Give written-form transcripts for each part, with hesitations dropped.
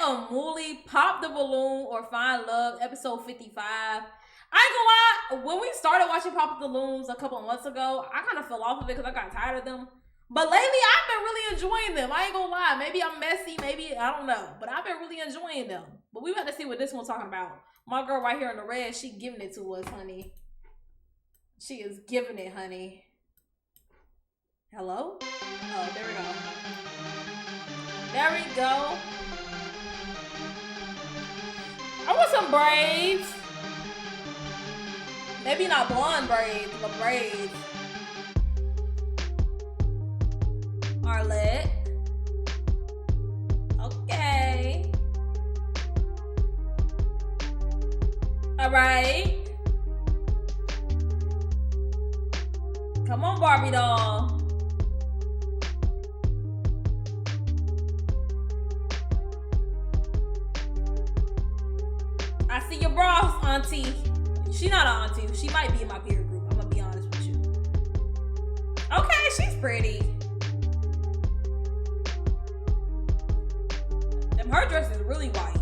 Amuli, Pop the Balloon or Find Love, episode 55. I ain't gonna lie, when we started watching Pop the Balloons a couple of months ago, I kind of fell off of it because I got tired of them. But lately, I've been really enjoying them. I ain't gonna lie. Maybe I'm messy, maybe, I don't know. But I've been really enjoying them. But we about to see what this one's talking about. My girl right here in the red, she giving it to us, honey. She is giving it, honey. Hello? Oh, there we go. There we go. I want some braids. Maybe not blonde braids, but braids. Arlette. Okay. All right. Come on, Barbie doll. I see your bras, auntie. She not an auntie. She might be in my peer group. I'm gonna be honest with you. Okay, she's pretty. Her dress is really white.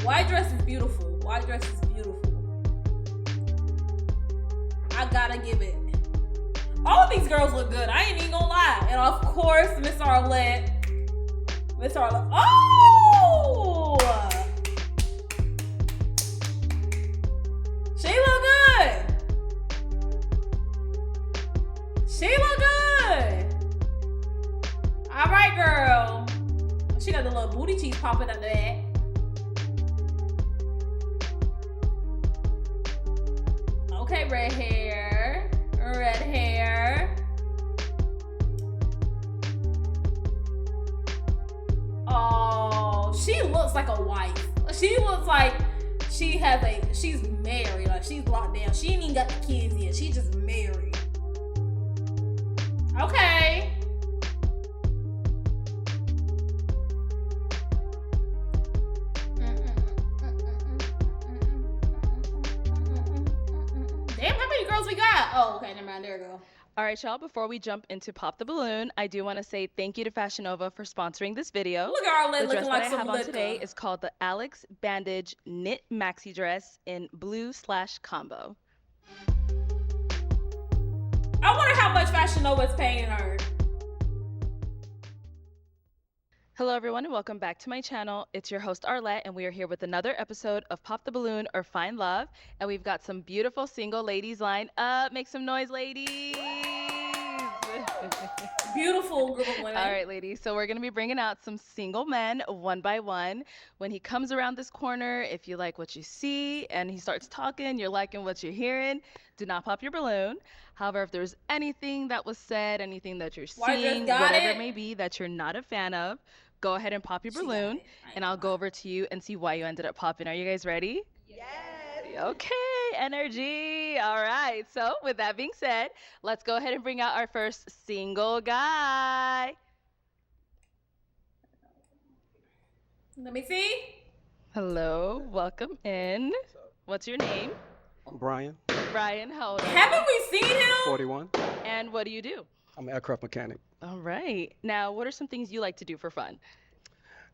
White dress is beautiful. White dress is beautiful. I gotta give it. All of these girls look good. I ain't even gonna lie. And of course, Miss Arlette. Miss Arlette. Oh! She look good. She look good. All right, girl. She got the little booty cheeks popping under that. Okay, red hair. Red hair. Oh, she looks like a wife. She looks like she's married. Like she's locked down. She ain't even got the kids yet. She just married. Okay. We got? Oh, okay, never mind. There we go. All right, y'all, before we jump into Pop the Balloon, I do want to say thank you to Fashion Nova for sponsoring this video. Look at Arlette looking like some The dress that I have on today is called the Alex Bandage Knit Maxi Dress in blue/combo. I wonder how much Fashion Nova is paying her. Hello, everyone, and welcome back to my channel. It's your host, Arlette, and we are here with another episode of Pop the Balloon or Find Love. And we've got some beautiful single ladies lined up. Make some noise, ladies. Beautiful group of women. All right, ladies. So we're going to be bringing out some single men one by one. When he comes around this corner, if you like what you see and he starts talking, you're liking what you're hearing, do not pop your balloon. However, if there's anything that was said, anything that you're seeing, whatever it may be that you're not a fan of, go ahead and pop your balloon, and I'll go over to you and see why you ended up popping. Are you guys ready? Yes. Okay, energy. All right. So with that being said, let's go ahead and bring out our first single guy. Let me see. Hello, welcome in. What's your name? I'm Brian. Brian, how old are you? Haven't we seen him? 41. And what do you do? I'm an aircraft mechanic. All right. Now, what are some things you like to do for fun?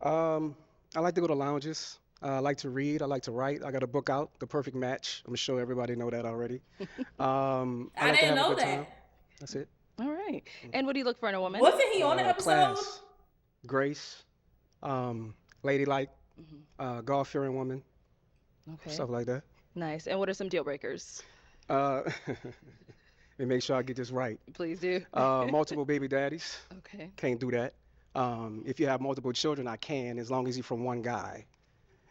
I like to go to lounges. I like to read. I like to write. I got a book out, The Perfect Match. I'm sure everybody know that already. I like didn't to have know a good that. time. That's it. All right. And what do you look for in a woman? Wasn't he on the episode? Class, grace, ladylike, God-fearing woman, Okay. stuff like that. Nice. And what are some deal breakers? And make sure I get this right. Please do. Multiple baby daddies. Okay. Can't do that. If you have multiple children, I can, as long as you're from one guy.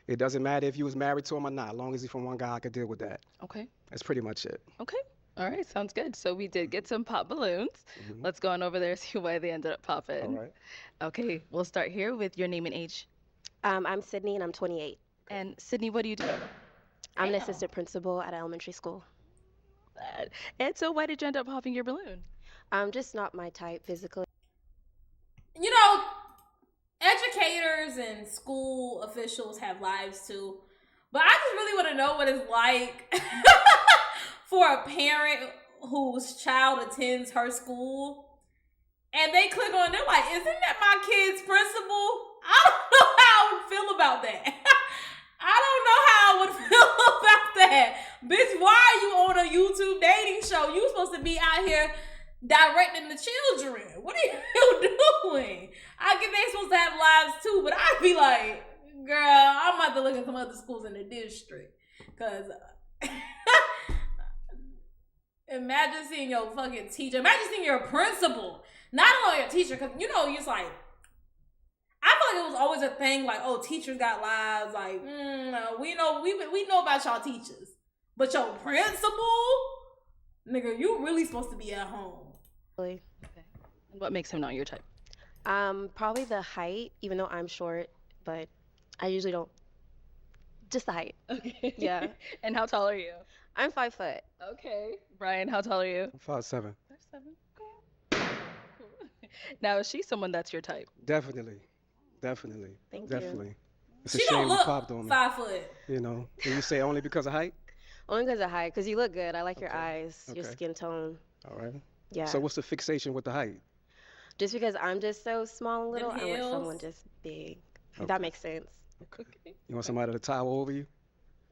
It doesn't matter if you was married to him or not. As long as you're from one guy, I could deal with that. Okay. That's pretty much it. Okay. All right. Sounds good. So we did get some pop balloons. Let's go on over there and see why they ended up popping. All right. Okay. We'll start here with your name and age. I'm Sydney, and I'm 28. And Sydney, what do you do? I'm an assistant principal at an elementary school. And so why did you end up popping your balloon? Just not my type physically. You know, educators and school officials have lives too. But I just really want to know what it's like for a parent whose child attends her school and they click on, they're like, isn't that my kid's principal? I don't know how I would feel about that. I don't know how I would feel about that. Bitch, why are you on a YouTube dating show? You supposed to be out here directing the children. What are you doing? I get they supposed to have lives too, but I'd be like, girl, I'm about to look at some other schools in the district. Cause imagine seeing your fucking teacher. Imagine seeing your principal. Not only your teacher, cause you know, you're just like, I feel like it was always a thing, like, oh, teachers got lives, like, we know about y'all teachers. But your principal, nigga, you really supposed to be at home. Really. Okay. And what makes him not your type? Probably the height, even though I'm short, but I usually don't. Just the height. Okay. Yeah. And how tall are you? I'm 5 foot. Okay. Brian, how tall are you? 5'7". 5'7". Okay. Cool. Now, is she someone that's your type? Definitely. Thank you. Definitely. It's a She shame don't you look popped on me. 5 foot. You know, and you say only because of height? Only because of height, because you look good. I like your Okay. eyes, your Okay. skin tone. All right. Yeah. So what's the fixation with the height? Just because I'm just so small and little, Them I want someone heels. just big. If Okay. that makes sense. Okay. You want somebody to tower over you?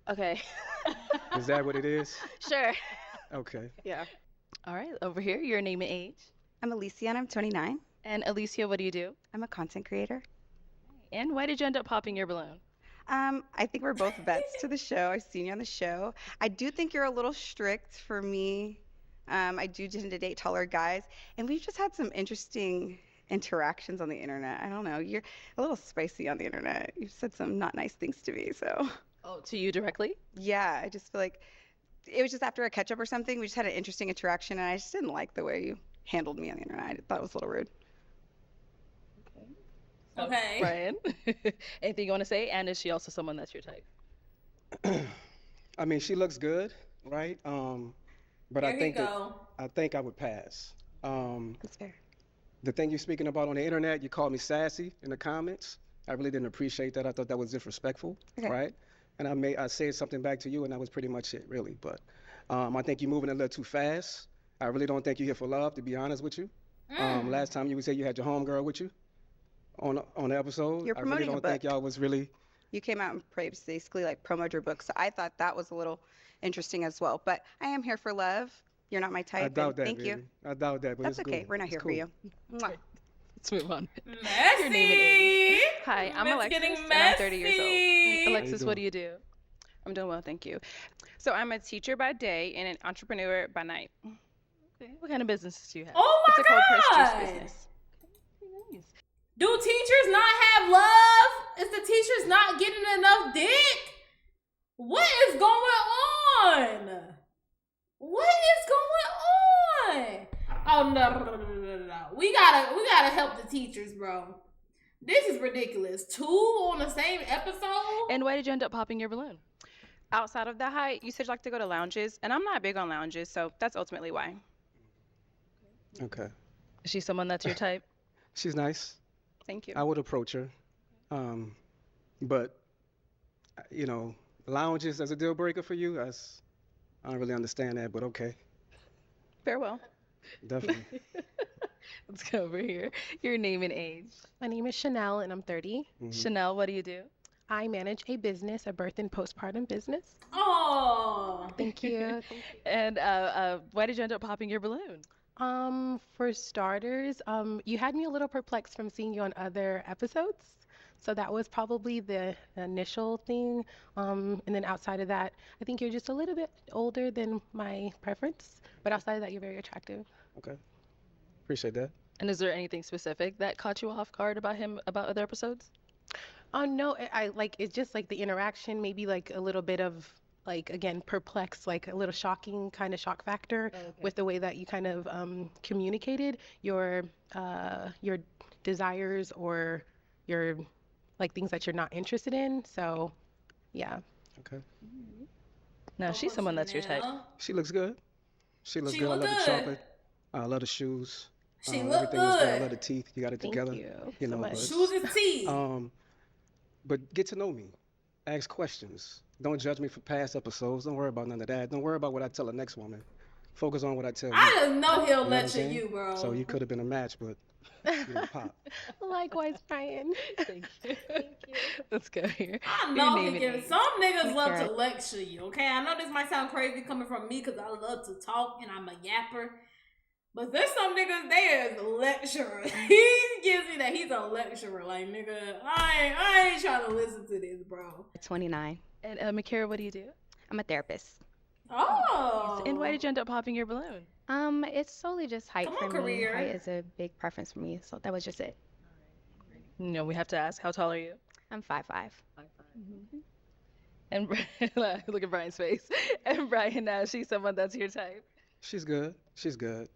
Okay. Is that what it is? Sure. Okay. Yeah. All right, over here, your name and age. I'm Alicia and I'm 29. And Alicia, what do you do? I'm a content creator. And why did you end up popping your balloon? I think we're both vets to the show. I've seen you on the show. I do think you're a little strict for me. I do tend to date taller guys, and we've just had some interesting interactions on the internet. I don't know. You're a little spicy on the internet. You've said some not nice things to me, so Oh, to you directly? yeah, I just feel like it was just after a catch up or something. We just had an interesting interaction, and I just didn't like the way you handled me on the internet. I thought it was a little rude. Okay. Brian, anything you want to say? And is she also someone that's your type? I mean, she looks good, right? But Here he go. I think I would pass. That's fair. The thing you're speaking about on the internet, you called me sassy in the comments. I really didn't appreciate that. I thought that was disrespectful, Okay. right? And I said something back to you, and that was pretty much it, really. But I think you're moving a little too fast. I really don't think you're here for love, to be honest with you. Last time you said you had your homegirl with you on the episode. You're I really promoting a don't think book. y'all was really. You came out and basically like promoted your book, so I thought that was a little interesting as well. But I am here for love. You're not my type. I doubt and that, thank baby. you. I doubt that, but That's it's okay. cool. We're not It's here for cool. you. Mwah. Let's move on. Messy. Your name and age. Hi, I'm It's Alexis, getting and I'm 30 years old. messy. Alexis, what do doing? you do? I'm doing well, thank you. So I'm a teacher by day and an entrepreneur by night. Okay. What kind of businesses do you have? Oh It's my a cold press god. juice business. Very nice. Do teachers not have love? Is the teachers not getting enough dick? What is going on? What is going on? Oh no. We gotta help the teachers, bro. This is ridiculous. 2 on the same episode? And why did you end up popping your balloon? Outside of the height, you said you like to go to lounges, and I'm not big on lounges, so that's ultimately why. Okay. Is she someone that's your type? She's nice. Thank you. I would approach her. But, you know, lounges as a deal breaker for you, I don't really understand that, but okay. Farewell. Definitely. Let's go over here. Your name and age. My name is Chanel and I'm 30. Mhm. Chanel, what do you do? I manage a business, a birth and postpartum business. Oh. Thank you. And why did you end up popping your balloon? For starters, you had me a little perplexed from seeing you on other episodes. So that was probably the initial thing. And then outside of that, I think you're just a little bit older than my preference. But outside of that, you're very attractive. Okay. Appreciate that. And is there anything specific that caught you off guard about him, about other episodes? Oh no, I like it's just like the interaction, maybe like a little bit of like again perplexed, like a little shocking kind of shock factor with the way that you kind of communicated your desires or your like things that you're not interested in. So yeah. Okay. Now, she's someone that's your type. Chanel. She looks good. She looks She good. look I love good. the chocolate. I love the shoes. She look everything is good. I good. love the teeth. You got it Thank together. you You so know, much. but, Shoes and teeth. but get to know me. Ask questions. Don't judge me for past episodes. Don't worry about none of that. Don't worry about what I tell the next woman. Focus on what I tell you. I just know he'll You know what I'm lecture saying? you, bro. So you could have been a match, but Give it a pop. Likewise, Brian. Thank you. Let's go here. I Your know name he and can. age. Some niggas love to Carrot. lecture you, okay? I know this might sound crazy coming from me because I love to talk and I'm a yapper. But there's some niggas there is lecturer. He gives me that he's a lecturer. Like, nigga, I ain't trying to listen to this, bro. 29. And Makara, what do you do? I'm a therapist. Oh. And why did you end up popping your balloon? It's solely just height Come for on, me. career. Height is a big preference for me, so that was just it. No, we have to ask, how tall are you? I'm 5'5". And look at Brian's face. And Brian, now she's someone that's your type. She's good. She's good.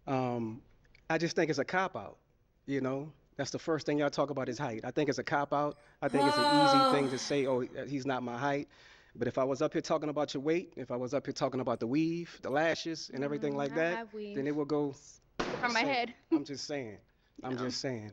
I just think it's a cop out. You know, that's the first thing y'all talk about is height. I think it's a cop out. I think it's an easy thing to say, oh, he's not my height. But if I was up here talking about your weight, if I was up here talking about the weave, the lashes, and everything like I that, have weave then it will go. from my So, head. I'm just saying. I'm just saying.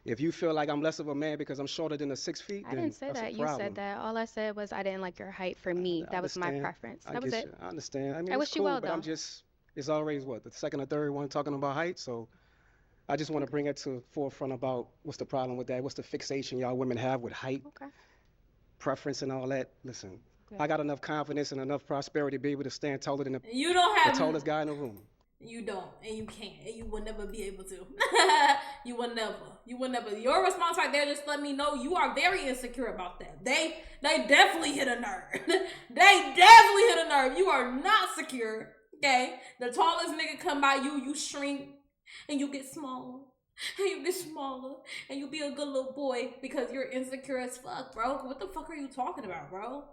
If you feel like I'm less of a man because I'm shorter than the 6 feet, I then didn't say that's that. a You problem. said that. All I said was I didn't like your height for me. I That was my understand. preference. I That was get it. you. I understand. I mean, I it's wish you cool, well, but I'm though. just, it's always what, the second or third one talking about height. So I just want to bring it to forefront about what's the problem with that. What's the fixation y'all women have with height, Okay. preference, and all that. Listen, Okay. I got enough confidence and enough prosperity to be able to stand taller than You don't the have. tallest guy in the room. You don't, and you can't, and you will never be able to. You will never. You will never. Your response right there just let me know you are very insecure about that. They definitely hit a nerve. They definitely hit a nerve. You are not secure. Okay, the tallest nigga come by you, you shrink, and you get smaller, and you get smaller, and you be a good little boy because you're insecure as fuck, bro. What the fuck are you talking about, bro?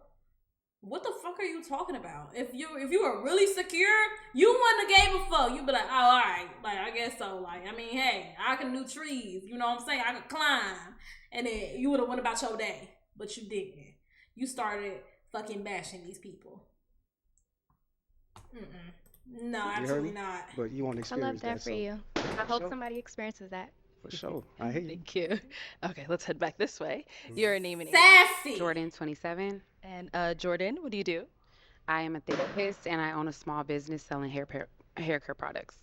What the fuck are you talking about? If you were really secure, you wouldn't have gave a fuck. You'd be like, oh, all right, like I guess so. Like, I mean, hey, I can do trees. You know what I'm saying? I can climb, and then you would have went about your day, but you didn't. You started fucking bashing these people. No, You heard absolutely me? not. But you won't I experience love that for so you. I hope sure. somebody experiences that. For sure. I hear you. Thank you. Okay, let's head back this way. Your name and age. Sassy. Jordan, 27. And Jordan, what do you do? I am a therapist and I own a small business selling hair care products.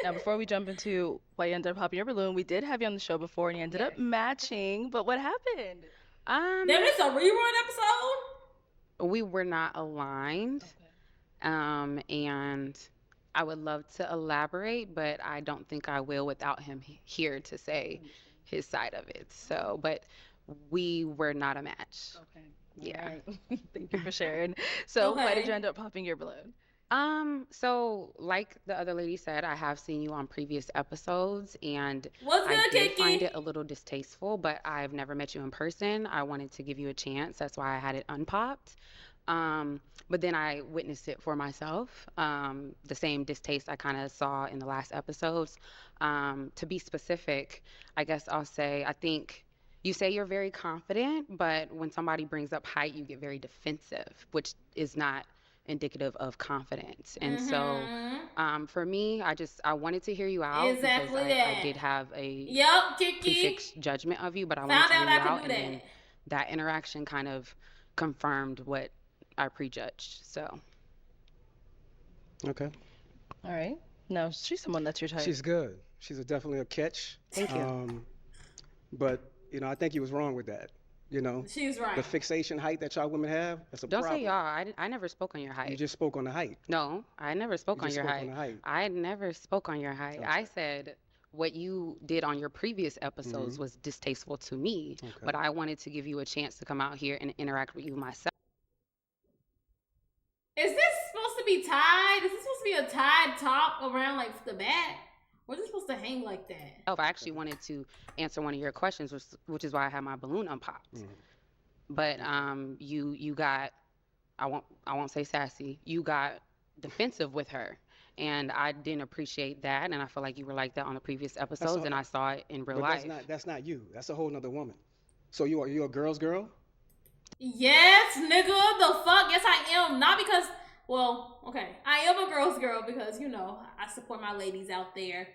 Now, before we jump into why you ended up popping your balloon, we did have you on the show before and you ended up matching, but what happened? Damn, this a rerun episode? We were not aligned. And I would love to elaborate, but I don't think I will without him here to say his side of it. So, but we were not a match. Okay. Yeah. Right. Thank you for sharing. So, why did Okay. you end up popping your balloon? So like the other lady said, I have seen you on previous episodes and What's I good, did find Kiki? it a little distasteful, but I've never met you in person. I wanted to give you a chance. That's why I had it unpopped. But then I witnessed it for myself. The same distaste I kind of saw in the last episodes. To be specific, I guess I'll say I think you say you're very confident, but when somebody brings up height, you get very defensive, which is not indicative of confidence. And so for me, I wanted to hear you out Exactly because I that. did have a Yup, Kiki. prefixed judgment of you, but I wanted Found to out hear you I can out, do and then that. that interaction kind of confirmed what I prejudged. So Okay. All right. No, she's someone that's your type. She's good. She's definitely a catch. thank you. But, you know, I think he was wrong with that. You know, She's the right. fixation height that y'all women have, that's a Don't problem. say y'all. I never spoke on your You height. just spoke on the height. No, I never spoke You on just your spoke height. on the height. I never spoke on your height. I Okay. said what you did on your previous episodes was distasteful to me, Okay. but I wanted to give you a chance to come out here and interact with you myself. Is this supposed to be tied? Is this supposed to be a tied top around like the back? Or is it supposed to hang like that? I actually wanted to answer one of your questions, which is why I had my balloon unpopped. Mhm. But you got I won't say sassy. You got defensive with her, and I didn't appreciate that. And I feel like you were like that on the previous episodes, all- and I saw it in real But life. that's not you. That's a whole nother woman. So you a girl's girl? Yes, nigga, the fuck? Yes, I am. Not because, well, okay, I am a girl's girl because, you know, I support my ladies out there.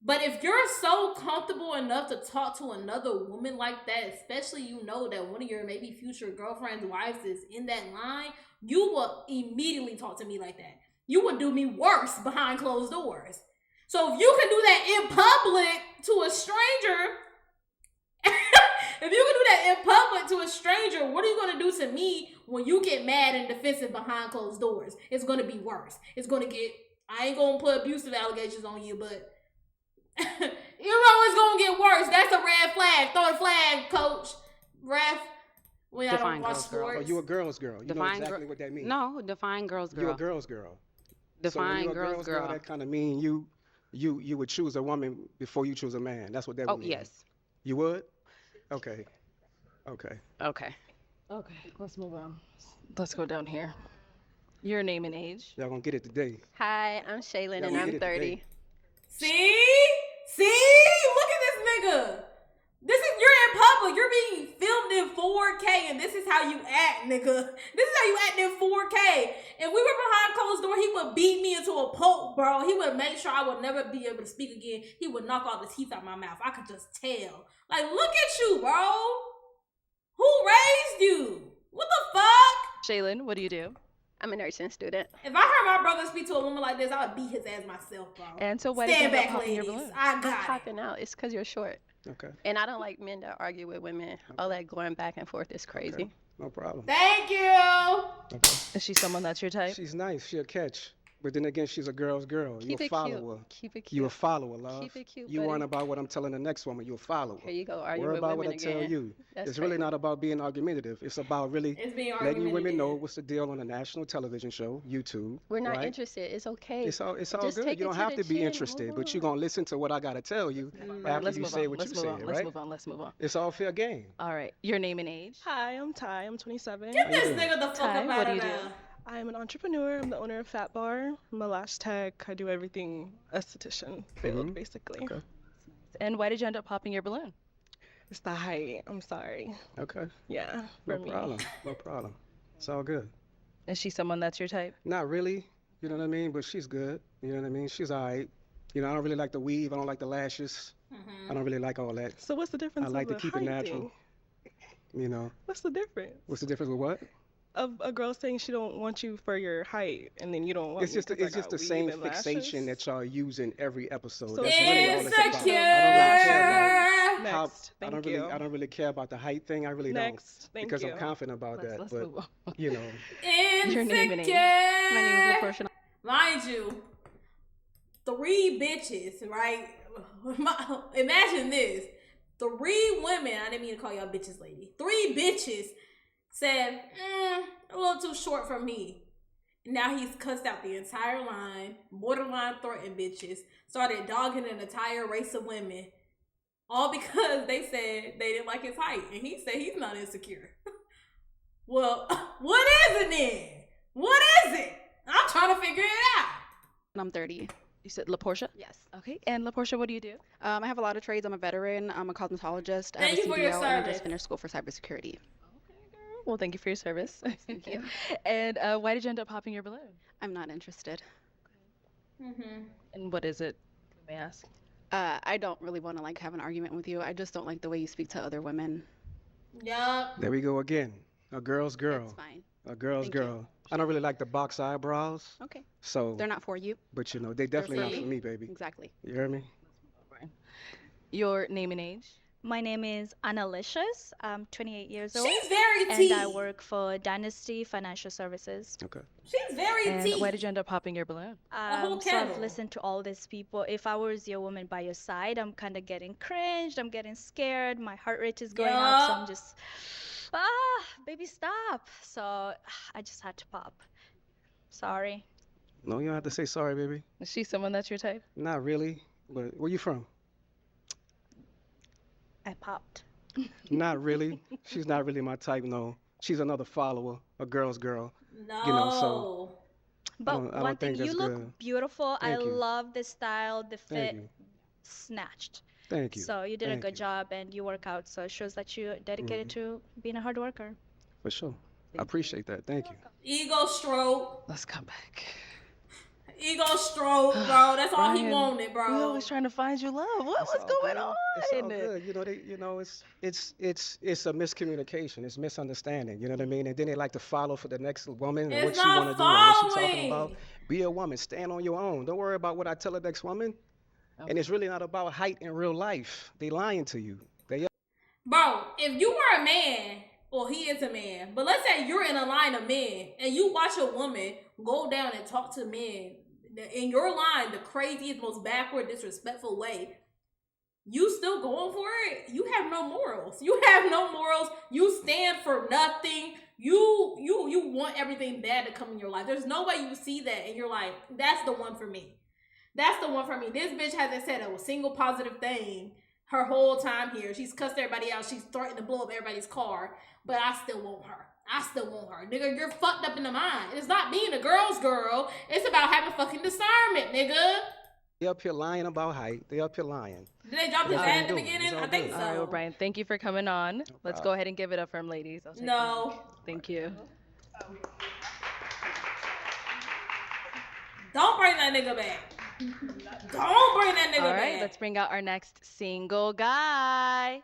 But if you're so comfortable enough to talk to another woman like that, especially you know that one of your maybe future girlfriend's wives is in that line, you will immediately talk to me like that. You would do me worse behind closed doors. So if you can do that in public, to a stranger, if you can do that in public to a stranger, what are you gonna do to me when you get mad and defensive behind closed doors? It's gonna be worse. It's gonna get. I ain't gonna put abusive allegations on you, but you know it's gonna get worse. That's a red flag. Throw the flag, coach. Ref. When I don't Define watch girls, girl. Oh, sports. you a girl's girl. You know Define exactly what that means. No, define girls, girl. You a girl's girl. So when Define you a girls, girl's girl, girl. that kind of mean you would choose a woman before you choose a man. That's what that Oh, would mean. yes. You would? Okay. Okay. Okay. Okay, let's move on. Let's go down here. Your name and age. Y'all gonna get it today. Hi, I'm Shaylin Yeah, and we I'm get it today. 30. See? Look at this nigga. You're in public. You're being filmed in 4K, and this is how you act, nigga. This is how you act in 4K. If we were behind closed door, he would beat me into a pulp, bro. He would make sure I would never be able to speak again. He would knock all the teeth out my mouth. I could just tell. Like, look at you, bro. Who raised you? What the fuck? Shaylin, what do you do? I'm a nursing student. If I heard my brother speak to a woman like this, I would beat his ass myself, bro. And so why did you Stand end up back, popping your ladies. balloon? I I'm got it. popping out. It's because you're short. Okay. And I don't like men that argue with women. All that going back and forth is crazy. Okay. No problem. Thank you. Okay. Is she someone that's your type? She's nice. She'll catch. But then again, she's a girl's girl. You Keep a it cute. follower. Keep it cute. You a follower, love. Keep it cute, You buddy. worrying about what I'm telling the next woman. You a follower. Here you go, argue Worry with about women what I tell again. you. That's It's really crazy. not about being argumentative. It's about really It's being letting you women know argumentative. what's the deal on a national television show, YouTube. We're not right? interested. It's okay. It's all Just good. take You it don't to have the to be chin. interested, Move but you're on. gonna listen to what I gotta tell you after Let's you move say on. what Let's you move said, on. right? Let's move on. Let's move on. It's all fair game. All right. Your name and age. Hi, I'm Ty. I'm 27. Get How you this doing? nigga the fuck Ty, up what out do of you do? there. I am an entrepreneur. I'm the owner of Fat Bar. I'm a lash tech. I do everything esthetician field, Mhm. basically. Okay. And why did you end up popping your balloon? It's the height. I'm sorry. Okay. Yeah, No for me. problem. No problem. It's all good. Is she someone that's your type? Not really. You know what I mean? But she's good. You know what I mean? She's all right. You know, I don't really like the weave. I don't like the lashes. I don't really like all that. So what's the difference? I like of to the keep it height natural. thing? You know, What's the difference? what's the difference with what? Of a girl saying she don't want you for your height, and then you don't want It's me just 'cause I it's just got the weave same and fixation lashes? that y'all use in every episode. So That's it's really all it's about. Insecure. Next. I don't Thank really you. I don't really care about the height thing. I really Next. don't Thank because you. I'm confident about Let's that. move But on. you know, Your name and age. Insecure. My name is LaPortia. Mind you, 3 bitches, right? Imagine this. 3 women, I didn't mean to call y'all bitches, lady. 3 bitches said, a little too short for me. Now he's cussed out the entire line, borderline threatened bitches, started dogging an entire race of women, all because they said they didn't like his height. And he said he's not insecure. Well, what is it then? What is it? I'm trying to figure it out. And I'm 30. You said LaPortia? Yes. Okay. And LaPortia, what do you do? I have a lot of trades. I'm a veteran. I'm a cosmetologist. I have Thank a you for your CDL, and I service. just finished school for cybersecurity. Well, thank you for your service. Thank you. And why did you end up popping your balloon? I'm not interested. Mm-hmm. And what is it? Let me ask. I don't really want to like have an argument with you. I just don't like the way you speak to other women. Yup. there we go again. A girl's girl. That's fine. A girl's Thank you. girl. I don't really like the box eyebrows. Okay. So, They're not for you. but you know, they definitely not for for me, baby. Exactly. You hear me? Your name and age? My name is Annalicious. I'm 28 years old. She's very And T. I work for Dynasty Financial Services. Okay. She's very And T. why did you end up popping your balloon? whole So I've kettle. listened to all these people. If I was your woman by your side, I'm kind of getting cringed. I'm getting scared. My heart rate is going up. So I'm just, baby, stop. So I just had to pop. Sorry. No, you don't have to say sorry, baby. Is she someone that's your type? Not really. But where you from? I popped. Not really. She's not really my type, no. She's another follower, a girl's girl. No. You know, so But don't- I one don't thing, think you that's look good. beautiful. I Thank you. love the style, the Thank fit, you. snatched. Thank you. So you did a Thank good you. job and you work out. So it shows that you're dedicated to being a hard worker. For sure. I appreciate that. Thank you. Ego stroke. Let's come back. Ego stroke, bro. That's all he Ryan, wanted, bro. We're always trying to find you love. What's It's all going good. on? It's all good. You know, it's a miscommunication. It's misunderstanding. You know what I mean? And then they like to follow for the next woman and It's what she not want to do and what she talking about. following. Be a woman. Stand on your own. Don't worry about what I tell the next woman. And it's really not about height in real life. They lying to you. Bro, if you were a man, or he is a man, but let's say you're in a line of men and you watch a woman go down and talk to men in your line the craziest, most backward, disrespectful way, you still going for it? You have no morals. You have no morals. You stand for nothing. You want everything bad to come in your life. There's no way you see that and you're like, that's the one for me. That's the one for me. This bitch hasn't said a single positive thing her whole time here. She's cussed everybody out. She's threatened to blow up everybody's car. But I still want her. I still want her. Nigga, you're fucked up in the mind. It's not being a girl's girl. It's about having fucking discernment, nigga. They up here lying about height. They up here lying. Did they drop his ad at the beginning? I think so. All right, well, Brian, thank you for coming on. Let's go ahead and give it up for him, ladies. No. Thank you. Don't bring that nigga back. Don't bring that nigga back. All right, let's bring out our next single guy.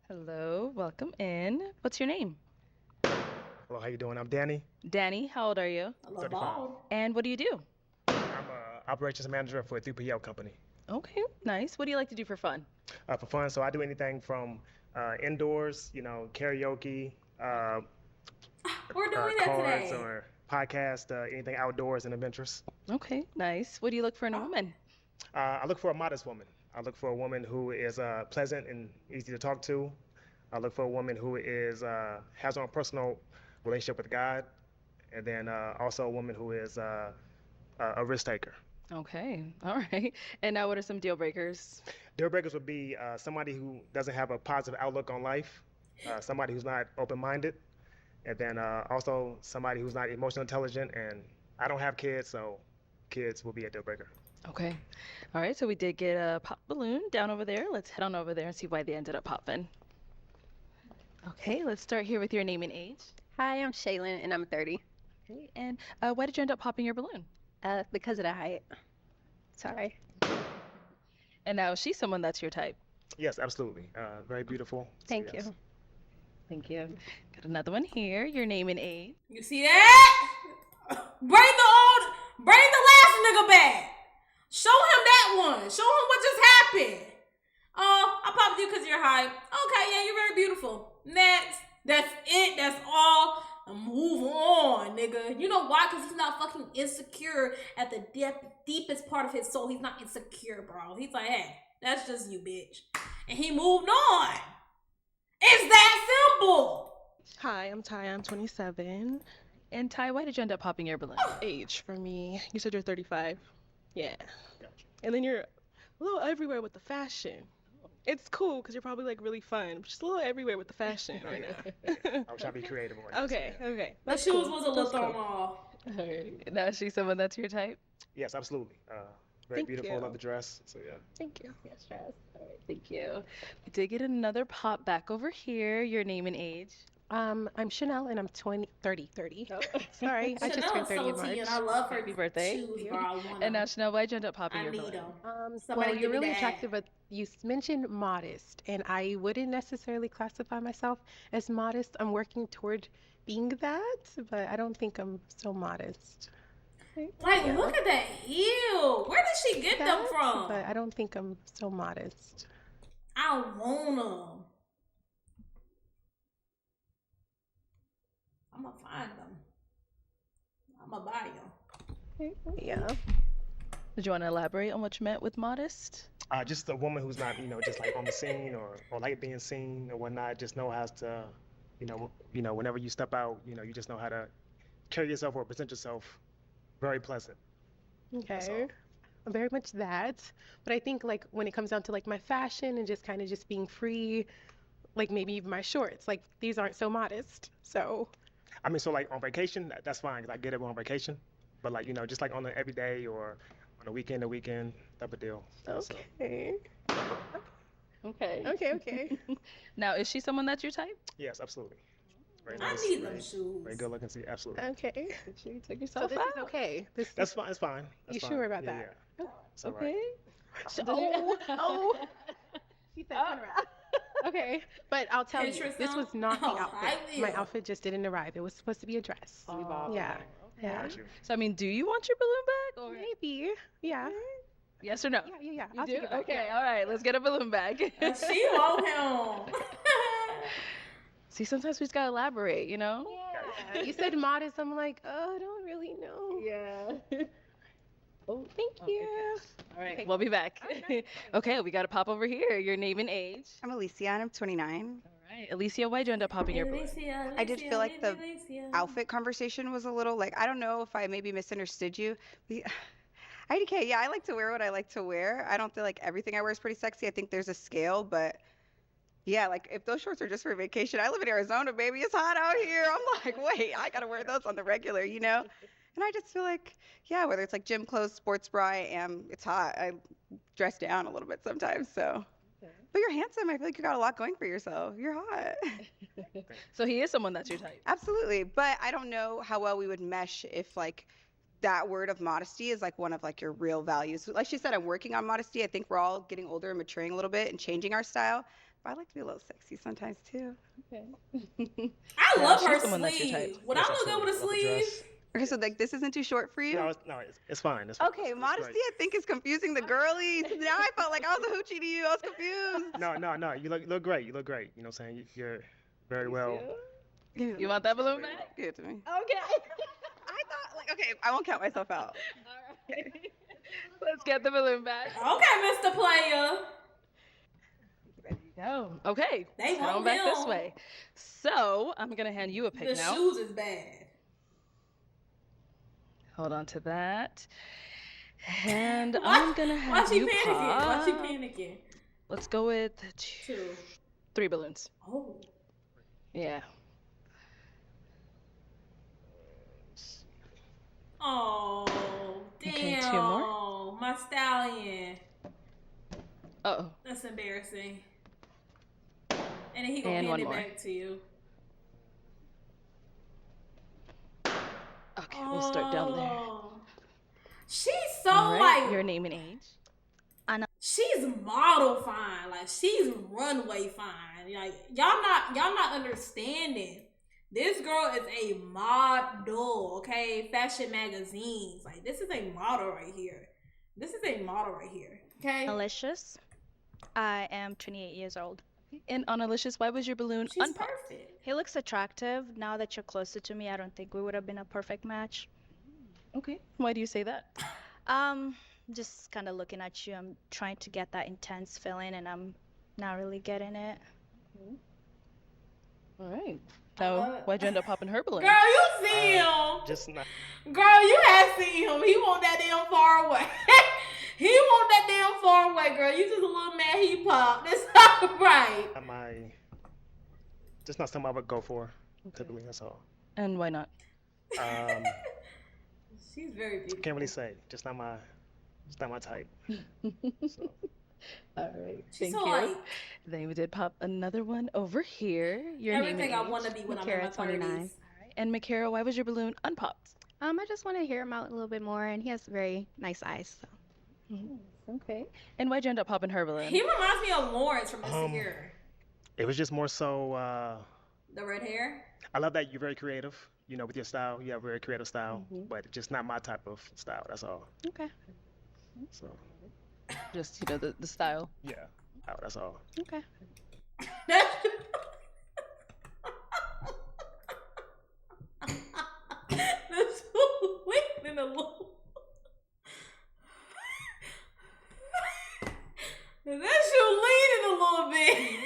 Hello, welcome in. What's your name? Hello, how you doing? I'm Danny. Danny, how old are you? 35. And what do you do? I'm a operations manager for a 3PL company. Okay, nice. What do you like to do for fun? For fun, so I do anything from indoors, karaoke, We're doing that cards today. or podcast, anything outdoors and adventurous. Okay, nice. What do you look for in a woman? I look for a modest woman. I look for a woman who is pleasant and easy to talk to. I look for a woman who is has her own personal relationship with God, and then also a woman who is a risk taker. Okay, all right. And now what are some deal breakers? Deal breakers would be somebody who doesn't have a positive outlook on life, somebody who's not open-minded, and then also somebody who's not emotionally intelligent. And I don't have kids, so kids will be a deal breaker. Okay. All right, so we did get a pop balloon down over there. Let's head on over there and see why they ended up popping. Okay, let's start here with your name and age. Hi, I'm Shaylin, and I'm 30. Okay, and why did you end up popping your balloon? Because of the height. Sorry. And now is she someone that's your type? Yes, absolutely. Very beautiful. Thank yes. you. Thank you. Got another one here. Your name and age. You see that? Bring the last nigga back. Show him that one. Show him what just happened. Oh, I popped you because you're hype. Okay, yeah, you're very beautiful. Next. That's it. That's all. Move on, nigga. You know why? Because he's not fucking insecure at the deepest part of his soul. He's not insecure, bro. He's like, hey, that's just you, bitch. And he moved on. It's that simple. Hi, I'm Ty. I'm 27. And Ty, why did you end up popping your balloon? Age for me. You said you're 35. Yeah. And then you're a little everywhere with the fashion. It's cool because you're probably like really fun. Just a little everywhere with the fashion right now. I was trying to be creative. Okay, okay. The shoes was a little thrown off. All right. Now is she someone that's your type? Yes, absolutely. Very Thank beautiful. you. Love the dress. So yeah. Thank you. Yes, dress. All right, thank you. We did get another pop back over here. Your name and age. I'm Chanel and I'm 30. Oh, sorry, I just turned 30 in Chanel's March. salty and I love her Happy birthday. shoes, bro. I want And them. now Chanel, why'd you end up popping I your need balloon? them. Well, Somebody give you're me really the ad. attractive, but you mentioned modest, and I wouldn't necessarily classify myself as modest. I'm working toward being that, but I don't think I'm so modest. Like, look at that heel. Where did she get them That, from? But I don't think I'm so modest. I want them. I'm gonna find them. I'm gonna buy them. Yeah. Did you want to elaborate on what you meant with modest? Just a woman who's not, just like on the scene or like being seen or whatnot. Just know how to, whenever you step out, you just know how to carry yourself or present yourself very pleasant. Okay. Very much that. But I think like when it comes down to like my fashion and just kind of just being free, like maybe even my shorts, like these aren't so modest. So I mean, so like on vacation, that's fine 'cause I get it on vacation. But like, just like on the everyday or on a weekend type of deal. So, okay. Okay. Okay. Now, is she someone that's your type? yes, absolutely. Very I nice. need them very, shoes. very good looking. See, absolutely. Okay. You took So yourself this out. is okay. That's fine. It's fine. That's You fine. sure about Yeah, that? Yeah. It's all right. Okay. Oh. She said turn around. Okay, but I'll tell you, Pinterest this was them? not the Oh, outfit. I My will. outfit just didn't arrive. It was supposed to be a dress. Yeah. Yeah. Got you. So I mean, do you want your balloon back or Maybe. Yeah. yes or no? Yeah. You I'll do? take it back. Okay, all right. Let's get a balloon back. She want him. See, sometimes we just gotta elaborate, you know? Yeah. You said modest. I'm like, oh, I don't really know. Yeah. Oh, Thank you. all right, Okay. we'll be back. Okay, we gotta pop over here. Your name and age. I'm Alicia and I'm 29. All right, Alicia, why'd you end up popping your balloon? I did feel like the outfit conversation was a little like, I don't know if I maybe misunderstood you. IDK, yeah, I like to wear what I like to wear. I don't feel like everything I wear is pretty sexy. I think there's a scale, but yeah, like if those shorts are just for vacation, I live in Arizona, baby. It's hot out here. I'm like, wait, I gotta wear those on the regular, you know? And I just feel like, yeah, whether it's like gym clothes, sports bra, it's hot. I dress down a little bit sometimes, so. But you're handsome. I feel like you got a lot going for yourself. You're hot. So he is someone that's your type. Absolutely. But I don't know how well we would mesh if like that word of modesty is like one of like your real values. Like she said, I'm working on modesty. I think we're all getting older and maturing a little bit and changing our style. But I like to be a little sexy sometimes too. Okay. I love she's her someone that's your sleeve. type. Would I look good with a Love the sleeve? dress. Okay, so like this isn't too short for you? No, it's fine. It's fine. Okay, It's modesty great. I think is confusing the girlies. Now I felt like I was a hoochie to you. I was confused. No. You look great. You look great. You know what I'm saying? You're very well. You want that balloon back? Give it to me. Okay. I thought like okay, I won't count myself out. Let's get the balloon back. Okay, Mr. Player. Go. Okay. They Let's head want on back this him. way. So I'm gonna hand you a pick The now. shoes is bad. Hold on to that. And Why- I'm gonna Why have she you panicking? Why she pop. panicking? Let's go with Two. 3 balloons. Oh. Yeah. Oh, damn. Okay, 2 more. My stallion. Uh-oh. That's embarrassing. And then he gonna And hand one it more. back to you. Okay, we'll start down there. Oh. She's so All right, like your name and age. she's model fine. Like she's runway fine. Like y'all not understanding. This girl is a model, okay? Fashion magazines. Like this is a model right here. This is a model right here. Okay? Malicious. I am 28 years old. And Annalicious, why was your balloon She's unpopped? perfect. He looks attractive. Now that you're closer to me, I don't think we would have been a perfect match. Okay. Why do you say that? Just kind of looking at you, I'm trying to get that intense feeling, and I'm not really getting it. All right. So why'd you end up popping her balloon? Girl, you see him. Just not. Girl, you have seen him. He want that damn far away. He want that damn far away, girl. You just a little mad he popped. That's not right. Just not something I would go for. Typically, that's all. And why not? She's very beautiful. Can't really say. Just not my type. So. All right. She's Thank so you. like Then we did pop another one over here. Your name everything and I age. want to be when I'm in my Makara, 29. 30s. All right. And Makara, why was your balloon unpopped? I just want to hear him out a little bit more, and he has very nice eyes. So. Okay. And why'd you end up popping her balloon? He reminds me of Lawrence from Mr. Here. It was just more so. The red hair. I love that you're very creative. You know, with your style, you have a very creative style, but just not my type of style. That's all. Okay. So Just, the style. yeah, that's all. Okay. That's waiting a little. That's you leaning a little bit.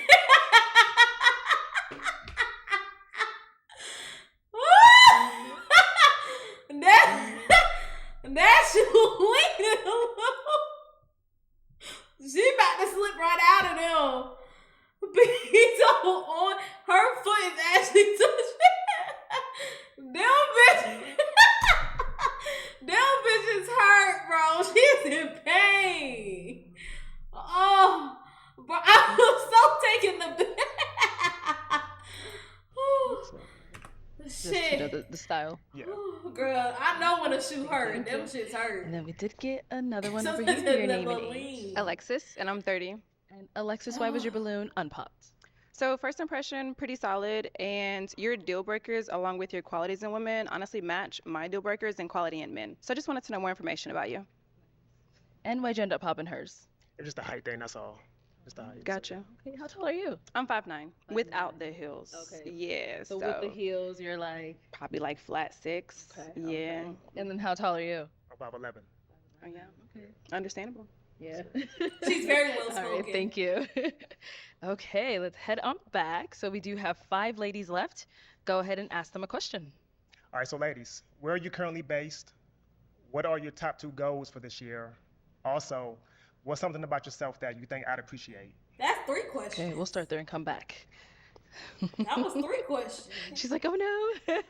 That's you leaning a little. She about to slip right out of them. He's on her foot is actually touching. Them bitches hurt, bro. She's in pain. Oh, bro, I'm so taking the Just, shit. the style. Yeah. Girl, I know when a shoe hurt. Them shits hurt. And then we did get another one So over that's here. Your the name and balloon. age. Alexis, and I'm 30. And Alexis, why was your balloon unpopped? So first impression, pretty solid, and your deal breakers, along with your qualities in women, honestly match my deal breakers and quality in men. So I just wanted to know more information about you. And why'd you end up popping hers? It's just a height thing, that's all. Just the height. Gotcha. Okay, how tall are you? I'm 5'9", without the heels. Okay. Yeah, So with the heels, you're like, probably like flat 6. okay, Yeah. okay. And then how tall are you? About 11. Oh, yeah. Okay. Understandable. Yeah. She's very well All right, spoken. thank you. Okay, let's head on back. So we do have 5 ladies left. Go ahead and ask them a question. All right, so ladies, where are you currently based? What are your top 2 goals for this year? Also, what's something about yourself that you think I'd appreciate? That's 3 questions. Okay, we'll start there and come back. That was 3 questions. She's like, oh no.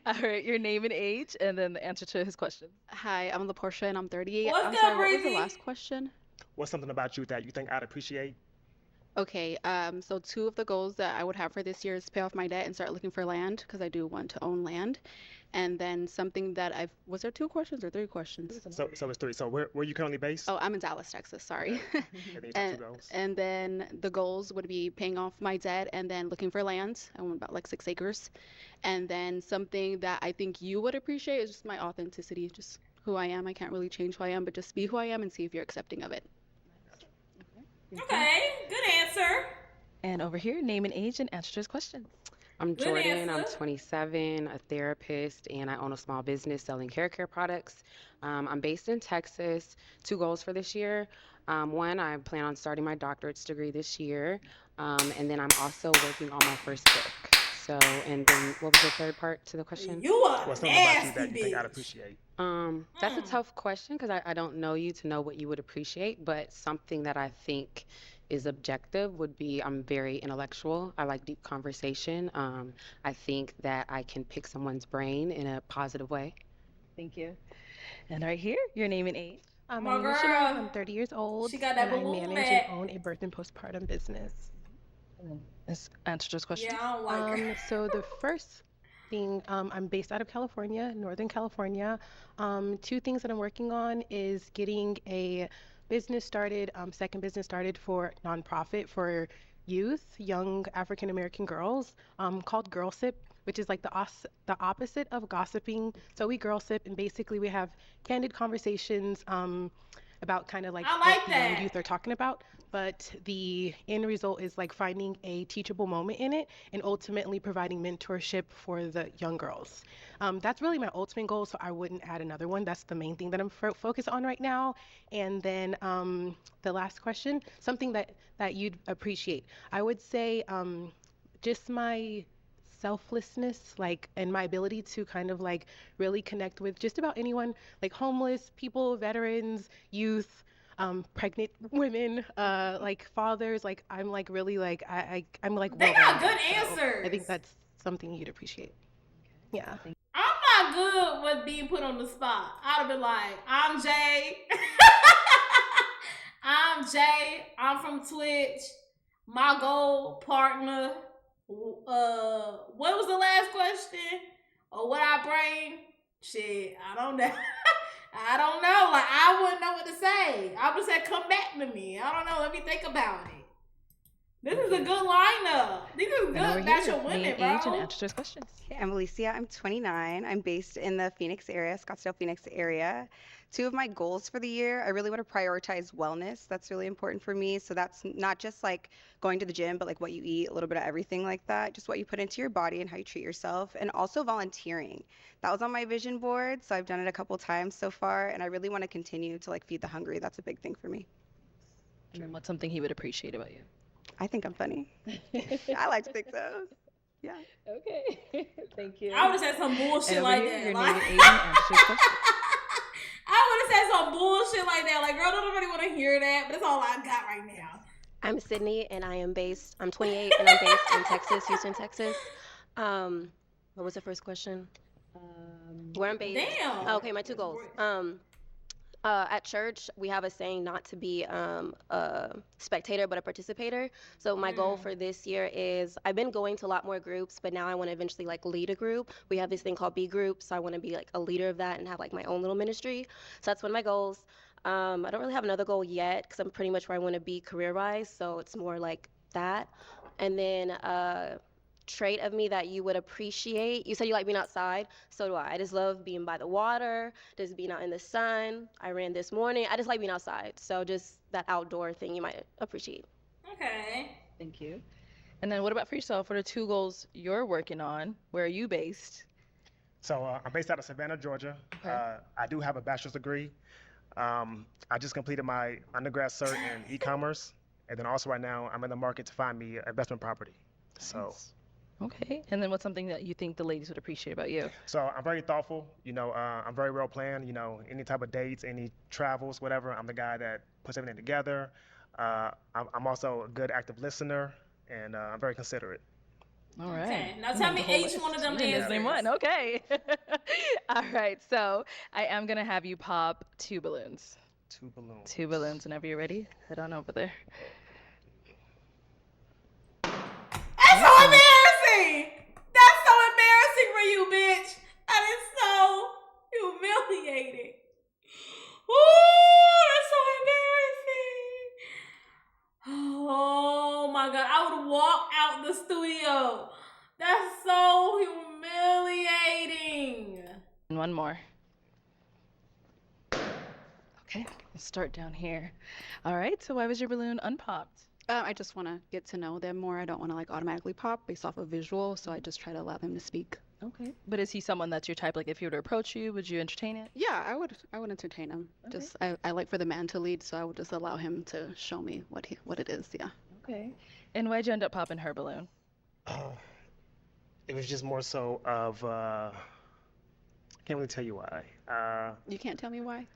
All right, your name and age, and then the answer to his question. Hi, I'm LaPortia and I'm 38. What's I'm good, sorry, what was the Breezy? last question? What's something about you that you think I'd appreciate? Okay, so 2 of the goals that I would have for this year is pay off my debt and start looking for land because I do want to own land. And then something that was there 2 questions or 3 questions? So it's 3. So where are you currently based? Oh, I'm in Dallas, Texas, sorry. And then your top 2 goals. And then the goals would be paying off my debt and then looking for land. I want about like 6 acres. And then something that I think you would appreciate is just my authenticity, just who I am. I can't really change who I am, but just be who I am and see if you're accepting of it. Okay, good answer. And over here, name and age and answer to his question. I'm Good Jordan. I'm answer. 27, a therapist, and I own a small business selling hair care products. I'm based in Texas. 2 goals for this year. One, I plan on starting my doctorate's degree this year. And then I'm also working on my first book. So, and then what was the third part to the question? You a What's something about you nasty that you think I'd bitch. appreciate? That's a tough question because I don't know you to know what you would appreciate, but something that I think is objective would be I'm very intellectual. I like deep conversation. I think that I can pick someone's brain in a positive way. Thank you. And right here, your name and age. My My name is Chanel. girl. I'm 30 years old. She got that and I balloon manage back. and own a birth and postpartum business. And then this answer to his question. Yeah, I don't like her. So the first thing, I'm based out of California, Northern California. 2 things that I'm working on is getting a business started, second business started for nonprofit for youth, young African American girls, called Girl Sip, which is like the opposite of gossiping. So we girl sip, and basically we have candid conversations about kind of like I what like the young that. youth are talking about. But the end result is like finding a teachable moment in it and ultimately providing mentorship for the young girls. That's really my ultimate goal, so I wouldn't add another one. That's the main thing that I'm focused on right now. And then the last question, something that you'd appreciate. I would say just my selflessness, like, and my ability to kind of like really connect with just about anyone, like homeless people, veterans, youth, pregnant women, like fathers. Like I'm like really like I'm like They got well-rounded, good so I answers. think that's something you'd appreciate. Yeah. I'm not good with being put on the spot. I'd have been like, I'm Jay. I'm Jay. I'm from Twitch. My goal partner. What was the last question? Or what I bring? Shit, I don't know. I don't know. Like I wouldn't know what to say. I would say, come back to me. I don't know. Let me think about it. This is a good lineup. These are And good over natural here, women, name, bro. age, and answer to his questions. Okay, I'm Alicia. I'm 29. I'm based in the Phoenix area, Scottsdale, Phoenix area. 2 of my goals for the year, I really want to prioritize wellness. That's really important for me. So that's not just like going to the gym, but like what you eat, a little bit of everything like that. Just what you put into your body and how you treat yourself. And also volunteering. That was on my vision board. So I've done it a couple times so far. And I really want to continue to like feed the hungry. That's a big thing for me. And then what's something he would appreciate about you? I think I'm funny. I like to think so. Yeah. Okay. Thank you. I would have said some bullshit And over like here, that. your Like, name and age and answer to his question. I would have said some bullshit like that. Like, girl, don't nobody want to hear that, but that's all I got right now. I'm Sydney, and I'm 28, and I'm based in Texas, Houston, Texas. What was the first question? Where I'm based. Damn. Okay, my 2 goals. At church, we have a saying not to be a spectator, but a participator. So my goal for this year is I've been going to a lot more groups, but now I want to eventually like lead a group. We have this thing called B group, so I want to be like a leader of that and have like my own little ministry. So that's one of my goals. I don't really have another goal yet because I'm pretty much where I want to be career-wise, so it's more like that. And then trait of me that you would appreciate. You said you like being outside. So do I. I just love being by the water, just being out in the sun. I ran this morning. I just like being outside. So just that outdoor thing you might appreciate. Okay. Thank you. And then what about for yourself? What are 2 goals you're working on? Where are you based? So I'm based out of Savannah, Georgia. Okay. I do have a bachelor's degree. I just completed my undergrad cert in e-commerce, and then also right now I'm in the market to find me an investment property. So, Okay. And then what's something that you think the ladies would appreciate about you? so I'm very thoughtful. I'm very well planned. Any type of dates, any travels, whatever. I'm the guy that puts everything together. I'm also a good active listener, and I'm very considerate. All right. Okay. Now You tell named me the whole each list. one of them You didn't just name answers. one. Okay. All right. So I am gonna have you pop 2 balloons. 2 balloons. 2 balloons. Whenever you're ready, head on over there. That's so embarrassing. That's so embarrassing for you, bitch. That is so humiliating. Ooh, that's so embarrassing. Oh my god, I would walk out the studio. That's so humiliating. And one more. Okay. Let's start down here. All right. So why was your balloon unpopped? I just want to get to know them more. I don't want to like automatically pop based off of visual, so I just try to allow them to speak. Okay. But is he someone that's your type? Like if he were to approach you, would you entertain it? Yeah, I would entertain him. Okay. Just I like for the man to lead, so I would just allow him to show me what it is. Yeah. Okay. And why'd you end up popping her balloon? It was just more so of, I can't really tell you why. You can't tell me why.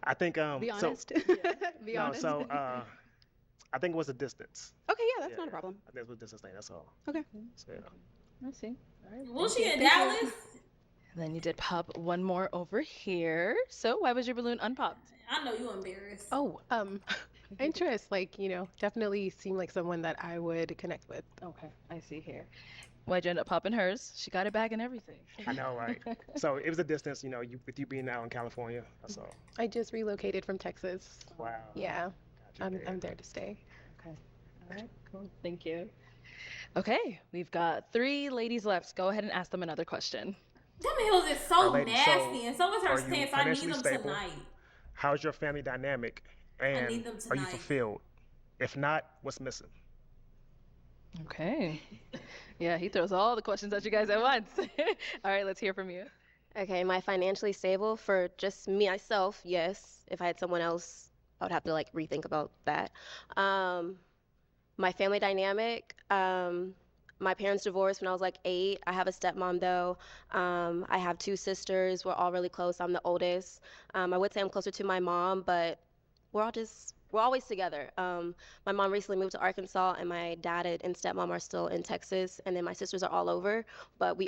I think, Be so, honest. Be no, honest. so, I think it was the distance. Okay, yeah, that's not a problem. I think it was the distance thing, that's all. Okay. So, yeah. I see. All right. Was thank she you. in Thank you. Dallas? And then you did pop one more over here. So why was your balloon unpopped? I know you embarrassed. Oh, interest, like, definitely seemed like someone that I would connect with. Okay, I see here. Why'd you end up popping hers? She got it back and everything. I know, right? So it was a distance, with you being out in California, that's all. I just relocated from Texas. Wow. Yeah, Gotcha, I'm there to stay. Okay. All right, cool. Thank you. Okay, we've got 3 ladies left. Go ahead and ask them another question. Them hills is so Alright, ladies, nasty, and so is her are you stance. I need financially them stable? tonight. How's your family dynamic? And need them are you tonight. fulfilled? If not, what's missing? Okay. Yeah, he throws all the questions at you guys at once. All right, let's hear from you. Okay, am I financially stable? For just me, myself, yes. If I had someone else, I would have to like rethink about that. My family dynamic, my parents divorced when I was like 8. I have a stepmom though. I have 2 sisters. We're all really close. I'm the oldest. I would say I'm closer to my mom, but we're always together. My mom recently moved to Arkansas, and my dad and stepmom are still in Texas, and then my sisters are all over, but we're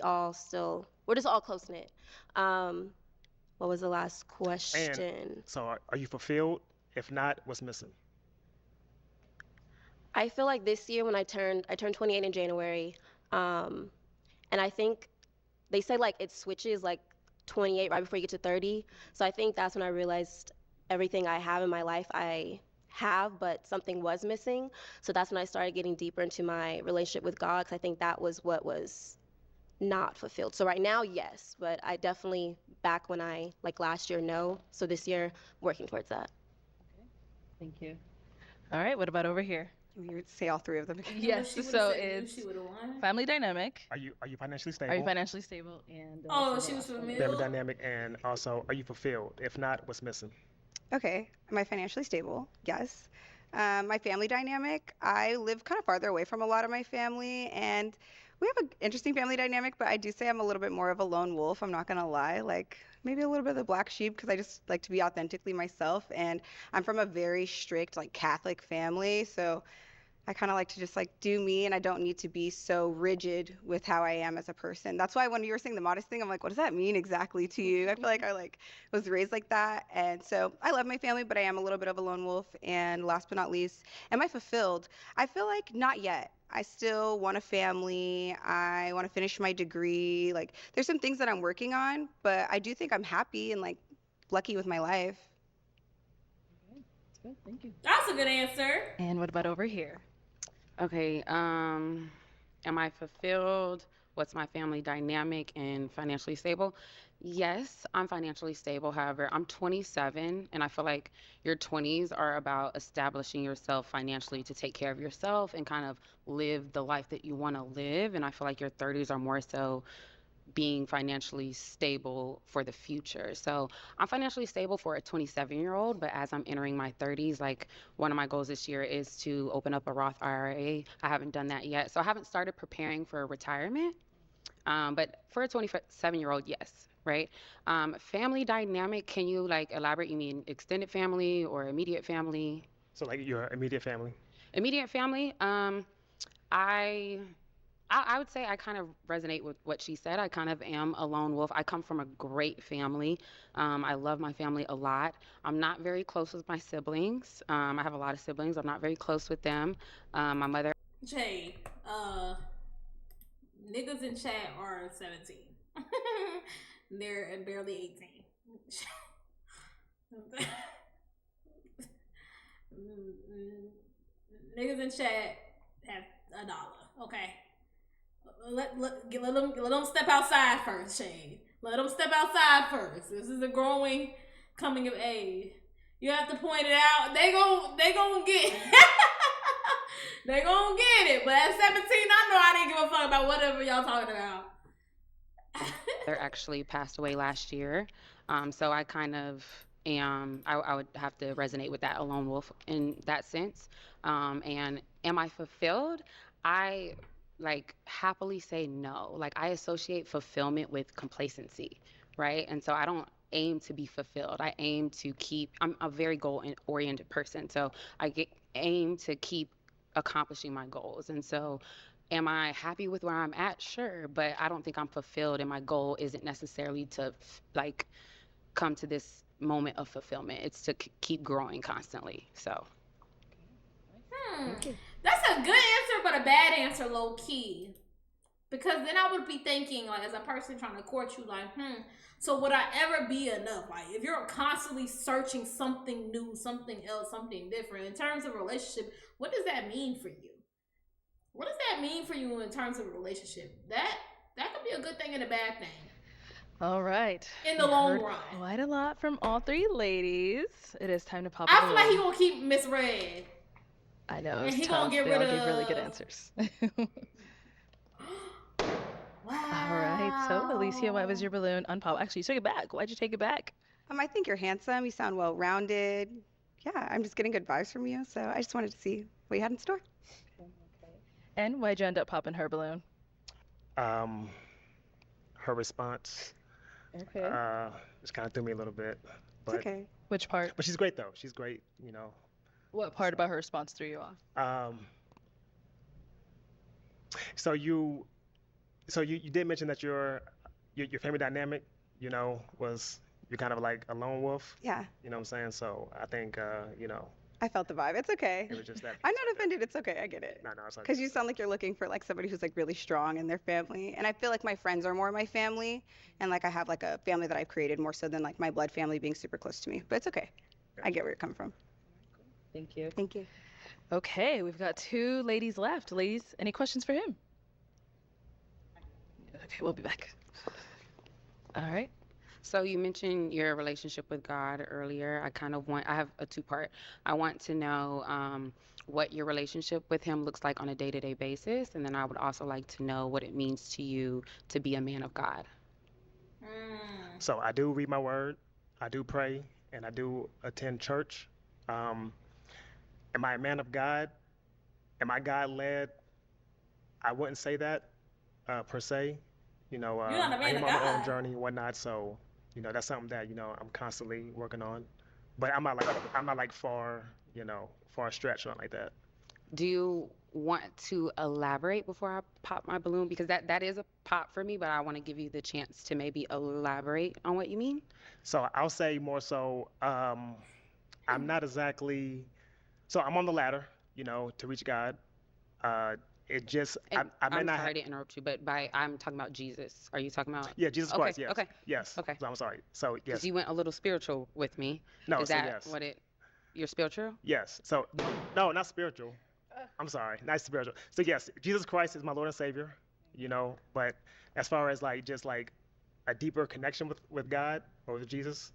just all close knit. What was the last question? And so are you fulfilled? If not, what's missing? I feel like this year when I turned 28 in January, and I think they say like it switches like 28 right before you get to 30. So I think that's when I realized everything I have in my life I have, but something was missing. So that's when I started getting deeper into my relationship with God, because I think that was what was not fulfilled. So right now, yes, but I definitely back when I like last year, no. So this year, working towards that. Thank you. All right, what about over here? You would say all 3 of them. Yes, She would've so said you, it's she would've won. family dynamic. Are you financially stable? Are you financially stable? And Oh, also she was the last one. familiar. Family dynamic, and also, are you fulfilled? If not, what's missing? Okay, am I financially stable? Yes. My family dynamic, I live kind of farther away from a lot of my family, and we have an interesting family dynamic, but I do say I'm a little bit more of a lone wolf, I'm not gonna lie. Like, maybe a little bit of the black sheep, because I just like to be authentically myself, and I'm from a very strict, like, Catholic family, so I kind of like to just like do me, and I don't need to be so rigid with how I am as a person. That's why when you were saying the modest thing, I'm like, what does that mean exactly to you? I feel like I was raised like that, and so I love my family, but I am a little bit of a lone wolf. And last but not least, am I fulfilled? I feel like not yet. I still want a family. I want to finish my degree. Like, there's some things that I'm working on, but I do think I'm happy and like lucky with my life. That's good, thank you. That's a good answer. And what about over here? Okay, am I fulfilled? What's my family dynamic and financially stable? Yes, I'm financially stable. However, I'm 27, and I feel like your 20s are about establishing yourself financially to take care of yourself and kind of live the life that you want to live. And I feel like your 30s are more so being financially stable for the future. So I'm financially stable for a 27-year-old, but as I'm entering my 30s, like one of my goals this year is to open up a Roth IRA. I haven't done that yet. So I haven't started preparing for retirement. But for a 27-year-old, yes, right? Family dynamic, can you like elaborate? You mean extended family or immediate family? So like your immediate family. Immediate family, I I would say I kind of resonate with what she said. I kind of am a lone wolf. I come from a great family. I love my family a lot. I'm not very close with my siblings. I have a lot of siblings. I'm not very close with them. My mother. Jay, niggas in chat are 17. They're barely 18. Niggas in chat have $1. Okay, let them step outside first, Shane. Let them step outside first. This is a growing coming of age. You have to point it out. They gon' get it. They gon' get it. But at 17, I know I didn't give a fuck about whatever y'all talking about. They're actually passed away last year. So I kind of am, I would have to resonate with that, a lone wolf in that sense. And am I fulfilled? I like happily say no. Like I associate fulfillment with complacency, right? And so I don't aim to be fulfilled. I aim to keep, I'm a very goal oriented person. So aim to keep accomplishing my goals. And so am I happy with where I'm at? Sure, but I don't think I'm fulfilled, and my goal isn't necessarily to like come to this moment of fulfillment. It's to keep growing constantly. So, That's a good answer, but a bad answer, low key. Because then I would be thinking, like, as a person trying to court you, like, so would I ever be enough? Like, if you're constantly searching something new, something else, something different, in terms of relationship, what does that mean for you? What does that mean for you in terms of a relationship? That could be a good thing and a bad thing. All right. In the long Heard run. quite a lot from all three ladies. It is time to pop. I feel like he gonna keep misread. I know. And It's he tough. gonna get They rid all gave really of- good answers. Wow. All right. So, Alicia, why was your balloon unpop? Actually, you took it back. Why'd you take it back? I think you're handsome. You sound well-rounded. Yeah, I'm just getting good vibes from you. So I just wanted to see what you had in store. And why'd you end up popping her balloon? Her response. Okay. Just kind of threw me a little bit. But, It's okay. Which part? But she's great though. She's great. You know. What part about her response threw you off? So you did mention that your family dynamic, you know, was you're kind of like a lone wolf. Yeah. You know what I'm saying? So I think you know. I felt the vibe. It's okay. It was just that. I'm not offended. It's okay. I get it. No, it's okay. Because you sound like you're looking for like somebody who's like really strong in their family. And I feel like my friends are more my family. And like I have like a family that I've created more so than like my blood family being super close to me. But it's okay. I get where you're coming from. Thank you. Thank you. Okay, we've got two ladies left. Ladies, any questions for him? Okay, we'll be back. All right. So you mentioned your relationship with God earlier. I have a two-part. I want to know what your relationship with him looks like on a day-to-day basis, and then I would also like to know what it means to you to be a man of God. So I do read my word, I do pray, and I do attend church. Am I a man of God? Am I God-led? I wouldn't say that per se. You know, You're not a man I am of on my God. own journey and whatnot, so you know that's something that I'm constantly working on. But I'm not like far stretched or nothing like that. Do you want to elaborate before I pop my balloon? Because that is a pop for me, but I want to give you the chance to maybe elaborate on what you mean. So I'll say more so, I'm not exactly, so I'm on the ladder, to reach God. It just, I may I'm not sorry to interrupt you, but I'm talking about Jesus. Are you talking about? Yeah, Jesus Okay, Christ, yes. okay. Yes. Okay. So I'm sorry. So, yes. Because you went a little spiritual with me. No, Is so that yes. what you're spiritual? Yes. So, no, not spiritual. I'm sorry, not spiritual. So yes, Jesus Christ is my Lord and Savior, but as far as like just like a deeper connection with God or with Jesus,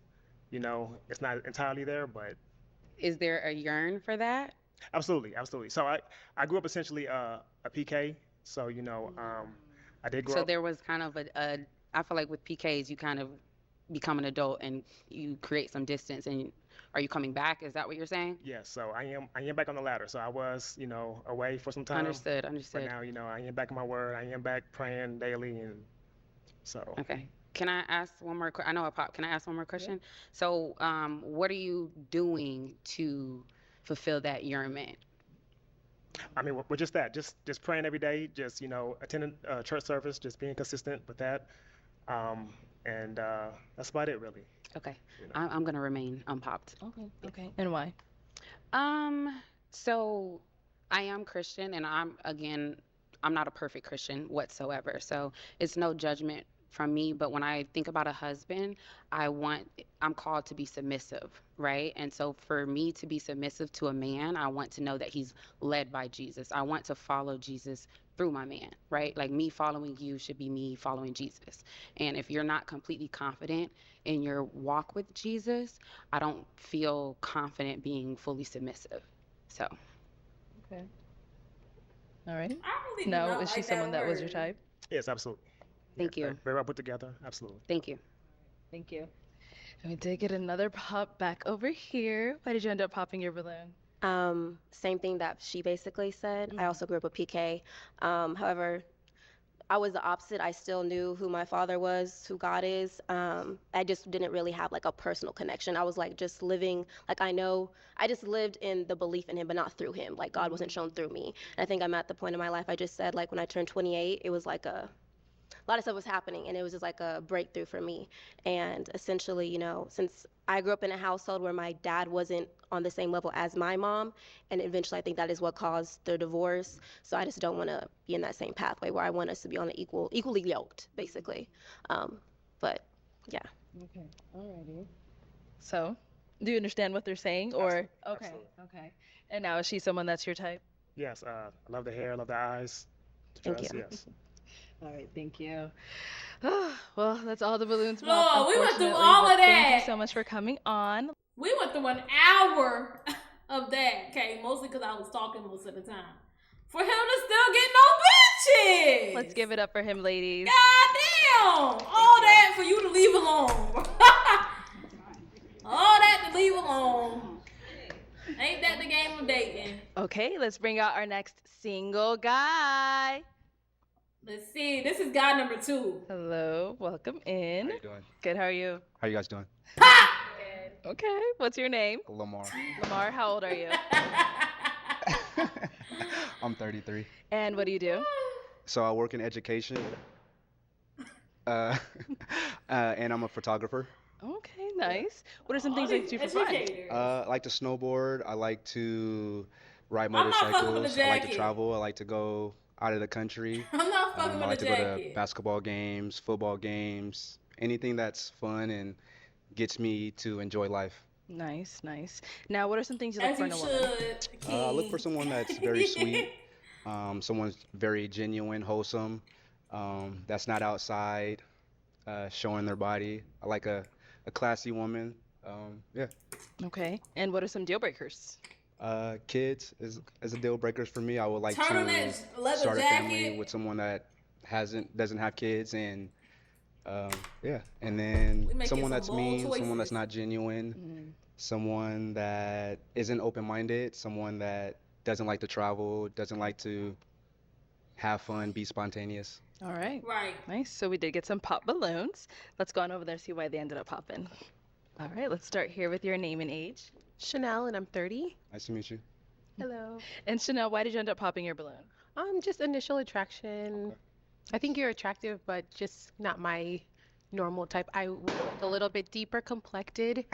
it's not entirely there, but Is there a yearn for that? absolutely, absolutely. So I grew up essentially a PK, so I did grow So up. there was kind of I feel like with PKs, you kind of become an adult and you create some distance. And are you coming back? Is that what you're saying? Yes, so I am back on the ladder. So I was, away for some time. Understood, But understood. now, I am back in my word. I am back praying daily, and so. Okay. Can I ask one more? I know I popped. Can I ask one more question? So, what are you doing to fulfill that yearnment? I mean, we're just that, just praying every day, just attending church service, just being consistent with that, and that's about it, really. Okay. I'm gonna remain unpopped. Okay. Okay. And why? So I am Christian, and I'm not a perfect Christian whatsoever. So it's no judgment from me. But when I think about a husband, I'm called to be submissive, right? And so for me to be submissive to a man, I want to know that he's led by Jesus. I want to follow Jesus through my man, right? Like me following you should be me following Jesus. And if you're not completely confident in your walk with Jesus, I don't feel confident being fully submissive. So, Okay. All right. I really do No, not is she like someone that was your word. type? Yes, absolutely. thank you. Very well put together, absolutely. Thank you. Thank you. And we did get another pop back over here. Why did you end up popping your balloon? Same thing that she basically said. I also grew up with PK. However, I was the opposite. I still knew who my father was, who God is. I just didn't really have like a personal connection. I was like just living, like I just lived in the belief in him, but not through him. Like God wasn't shown through me. And I think I'm at the point in my life, I just said like when I turned 28, it was like a lot of stuff was happening and it was just like a breakthrough for me. And essentially, since I grew up in a household where my dad wasn't on the same level as my mom, and eventually I think that is what caused the divorce. So I just don't want to be in that same pathway where I want us to be on an equally yoked, basically. But yeah. Okay. Alrighty. So, do you understand what they're saying, or okay, Absolutely. okay? And now is she someone that's your type? Yes, I love the hair, love the eyes, the Thank dress, you. yes. All right, thank you. Well, that's all the balloons Lord, popped, we went through unfortunately, all but of thank you that. so much for coming on. We went through an hour of that, okay? Mostly because I was talking most of the time. For him to still get no bitches. Let's give it up for him, ladies. God damn! All that for you to leave alone. All that to leave alone. Ain't that the game of dating? Okay, let's bring out our next single guy. Let's see. This is guy number 2. Hello, welcome in. How you doing? Good, how are you? How you guys doing? Okay, what's your name? Lamar. Lamar, how old are you? I'm 33. And what do you do? So I work in education. And I'm a photographer. Okay, nice. What are some things that you do for fun? I like to snowboard. I like to ride I'm not fucking with motorcycles. the I like to jacket. travel. I like to go out of the country. I'm not fucking I with like the to go to jacket. basketball games, football games, anything that's fun and gets me to enjoy life. Nice, nice. Now, what are some things you look As for you in a woman? should. I look for someone that's very sweet, someone's very genuine, wholesome, that's not outside showing their body. I like a classy woman. Yeah. Okay. And what are some deal breakers? Kids is a deal breaker for me. I would like to Turtlenecks, leather start a family jacket. with someone that doesn't have kids, and yeah, and then We making someone some that's bold mean, someone choices. that's not genuine, someone that isn't open-minded, someone that doesn't like to travel, doesn't like to have fun, be spontaneous. All right. Right. Nice. So we did get some pop balloons. Let's go on over there and see why they ended up popping. All right, let's start here with your name and age. Chanel, and I'm 30. Nice to meet you. Hello. And Chanel, why did you end up popping your balloon? Just initial attraction. I think you're attractive, but just not my normal type. I want a little bit deeper complected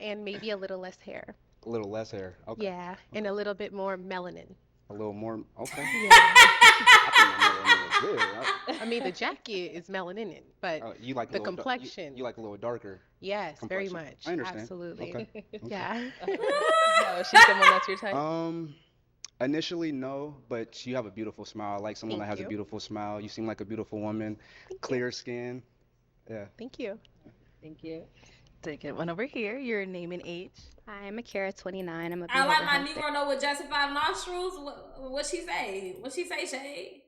and maybe a little less hair. A little less hair. Okay. Yeah, and a little bit more melanin. A little more. Okay. Yeah. I think my melanin is good. I mean, the jacket is melanin, but You like a the little complexion. you like a little darker. Yes, very complexion. much. I understand. Absolutely. Okay. Yeah. Now, is she someone that's your type? Initially, no, but you have a beautiful smile. I like someone that Thank has a you. beautiful smile. You seem like a beautiful woman, clear skin. Yeah. Thank you. Thank you. Take it one over here. Your name and age. Hi, I'm Akira, 29. I'm a I like behavior my health Negro know with justified nostrils. What she say? What she say, Shay?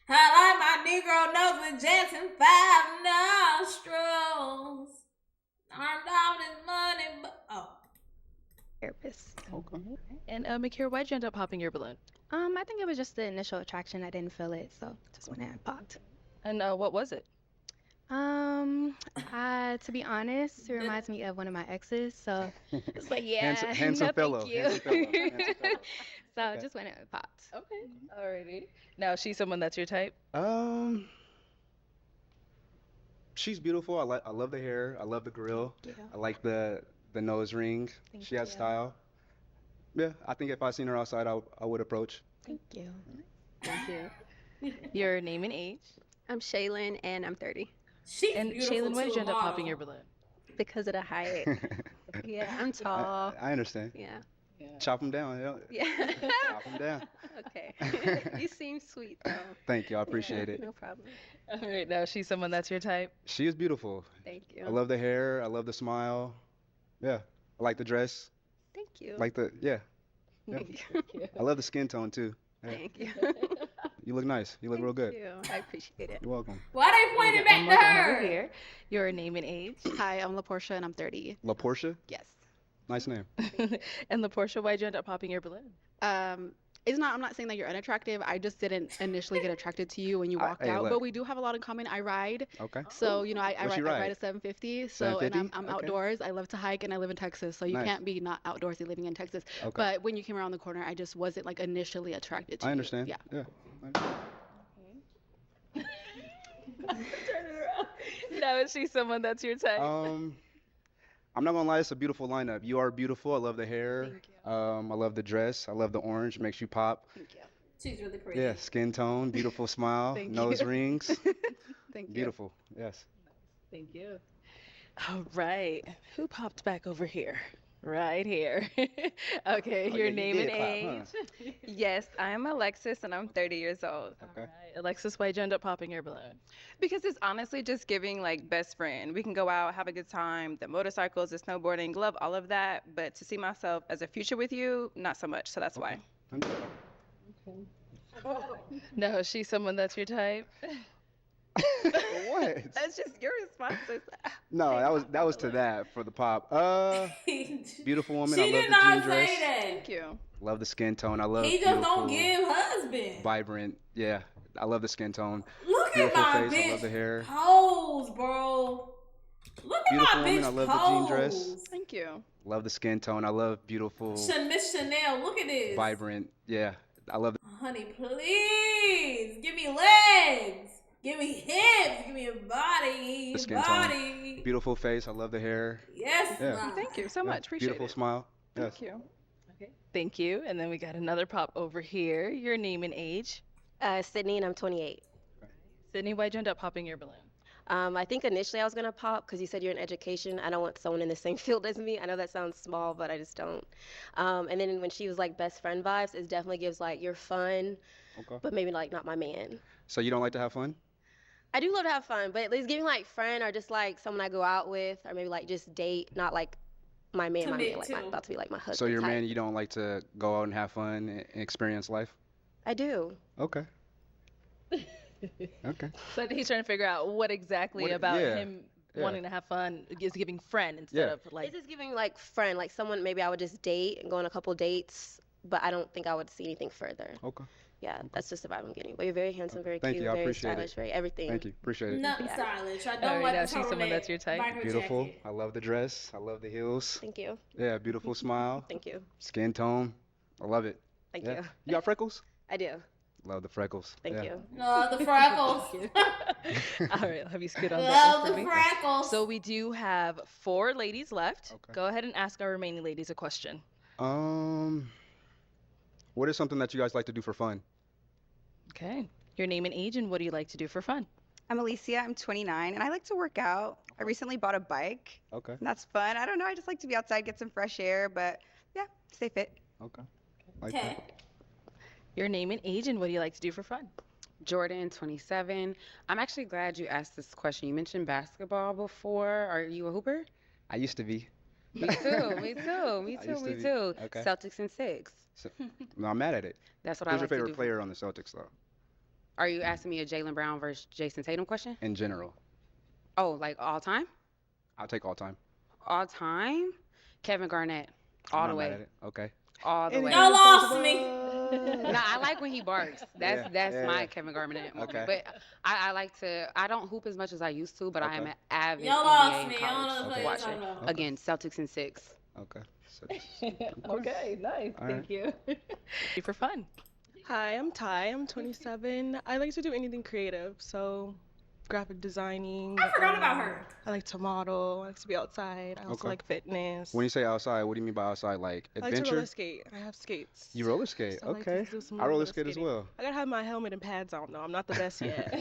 I like my Negro nose with Jansen 5 nostrils. Armed out his money, but therapist. Okay. And Akira, why'd you end up popping your balloon? I think it was just the initial attraction. I didn't feel it, so just went ahead and popped. And what was it? To be honest, it reminds me of one of my exes, so it's like, yeah, Handsome no, fellow. thank you. Handsome fellow. Handsome fellow. So Okay. just went ahead and popped. Okay. Alrighty. Now, she's someone that's your type? She's beautiful. I love the hair. I love the grill. Yeah. I like the nose ring. Thank She has you. style. Yeah, I think if I seen her outside, I would approach. Thank you. Thank you. Your name and age? I'm Shaylin, and I'm 30. she's And beautiful Shaylin, why did too, you end up model. popping your balloon? Because of the height. Yeah, I'm tall. I understand. Yeah. Chop them down. Yeah. Yeah. Chop them down. Okay. You seem sweet, though. Thank you. I appreciate it. No problem. All right, now she's someone that's your type? She is beautiful. Thank you. I love the hair. I love the smile. Yeah. I like the dress. Thank you. Like the yeah. Yeah. Thank you. I love the skin tone too. Yeah. Thank you. You look nice. You look real good. Thank you. I appreciate it. You're welcome. Why they pointing back to One over her? here. Your name and age? Hi, I'm LaPortia and I'm 30. La Portia? Yes. Nice name. And LaPortia, why'd you end up popping your balloon? It's not. I'm not saying that you're unattractive. I just didn't initially get attracted to you when you walked hey, out. look. But we do have a lot in common. I ride. Okay. So you know, I What'd you ride ride? a 750. So and 750? I'm Okay. outdoors. I love to hike and I live in Texas. So you Nice. can't be not outdoorsy living in Texas. Okay. But when you came around the corner, I just wasn't like initially attracted to I you. understand. Yeah. Yeah. Turn it around. Now, is she someone that's your type? I'm not gonna lie, it's a beautiful lineup. You are beautiful. I love the hair. I love the dress. I love the orange. Makes you pop. Thank you. She's really pretty. Yeah, skin tone, beautiful smile, Thank nose you. rings. Thank you. Beautiful. Yes. Thank you. All right. Who popped back over here? Right here. Okay, Oh, your yeah, you name and did age. clap, Yes, I'm Alexis and I'm 30 years old. Okay. Right. Alexis, why'd you end up popping your balloon? Because it's honestly just giving like best friend. We can go out, have a good time, the motorcycles, the snowboarding, love all of that. But to see myself as a future with you, not so much. So that's why. No, is she someone that's your type? What? That's just your responses. No, that was to that for the pop. Beautiful woman. She I love did the not jean say dress. that. Thank you. Love the skin tone. I love He just beautiful, don't give husband. vibrant. Yeah, I love the skin tone. Look at Beautiful my face. I love bitch the hair. pose, bro. Look at Beautiful my woman. bitch I love the jean dress. pose. Thank you. Love the skin tone. I love beautiful, Miss Chanel, look at this. vibrant. Yeah, I love. Honey, please give me legs, give me hips, give me a body, The skin body. tone. Beautiful face. I love the hair. Yes, Yeah. love. Thank you so Yeah, much. Appreciate Beautiful it. smile. Yes. Thank you. Okay. Thank you. And then we got another pop over here. Your name and age. Sydney, and I'm 28. Sydney, why'd you end up popping your balloon? I think initially I was gonna pop because you said you're in education. I don't want someone in the same field as me. I know that sounds small, but I just don't. And then when she was like best friend vibes, it definitely gives like you're fun, Okay. but maybe like not my man. So you don't like to have fun? I do love to have fun, but it's giving like friend or just like someone I go out with, or maybe like just date, not like my man, Commit like to. about to be like my husband. So your type. man, you don't like to go out and have fun and experience life? I do. Okay. Okay. So he's trying to figure out what exactly What- about yeah, him yeah. wanting to have fun is giving friend instead Yeah. of like. It's just giving like friend, like someone maybe I would just date and go on a couple dates, but I don't think I would see anything further. Okay. Yeah, that's just the vibe I'm getting. But you're very handsome, very Thank cute, you. I very appreciate stylish, it. very everything. Thank you. Appreciate it. Nothing Yeah. stylish. I All don't right, like now the she's someone that's your type. biker Beautiful. jacket. I love the dress. I love the heels. Thank you. Yeah, beautiful smile. Thank you. Skin tone. I love it. Thank Yeah. you. You got freckles? I do. Love the freckles. Thank Yeah. you. The freckles. All right, have you scoot on Love that the for me? freckles. So we do have 4 ladies left. Okay. Go ahead and ask our remaining ladies a question. What is something that you guys like to do for fun? Okay. Your name and age, and what do you like to do for fun? I'm Alicia. I'm 29, and I like to work out. I recently bought a bike, Okay. and that's fun. I don't know. I just like to be outside, get some fresh air, but yeah, stay fit. Okay. Like Okay. that. Your name and age, and what do you like to do for fun? Jordan, 27. I'm actually glad you asked this question. You mentioned basketball before. Are you a hooper? I used to be. Me too, me too, me I too, used to me be. too. Okay. Celtics in 6. So, no, I'm mad at it. That's what I Who's your like to favorite do. player on the Celtics, though, Are you asking me a Jalen Brown versus Jason Tatum question? in general? Oh, like all time? I'll take all time. All time? Kevin Garnett. I'm All not the mad way. at it. Okay. All the way. Y'all lost me. No, I like when he barks. That's Yeah, my yeah. Kevin Garnett moment. Okay. But I like to. I don't hoop as much as I used to, but I am Okay. an avid Y'all NBA lost and me. I don't know college the player watcher. talking about. Okay. Again, Celtics in 6. Okay. So, Okay, nice. All Thank you. For fun. Hi, I'm Ty. I'm 27. I like to do anything creative, so graphic designing. I forgot about her. I like to model. I like to be outside. I also Okay. like fitness. when you say outside, what do you mean by outside? Like I like to adventure? roller skate. I have skates. You roller skate? So I like to Okay. do some I roller roller skate as skating. well. I gotta have my helmet and pads on though. I'm not the best yet.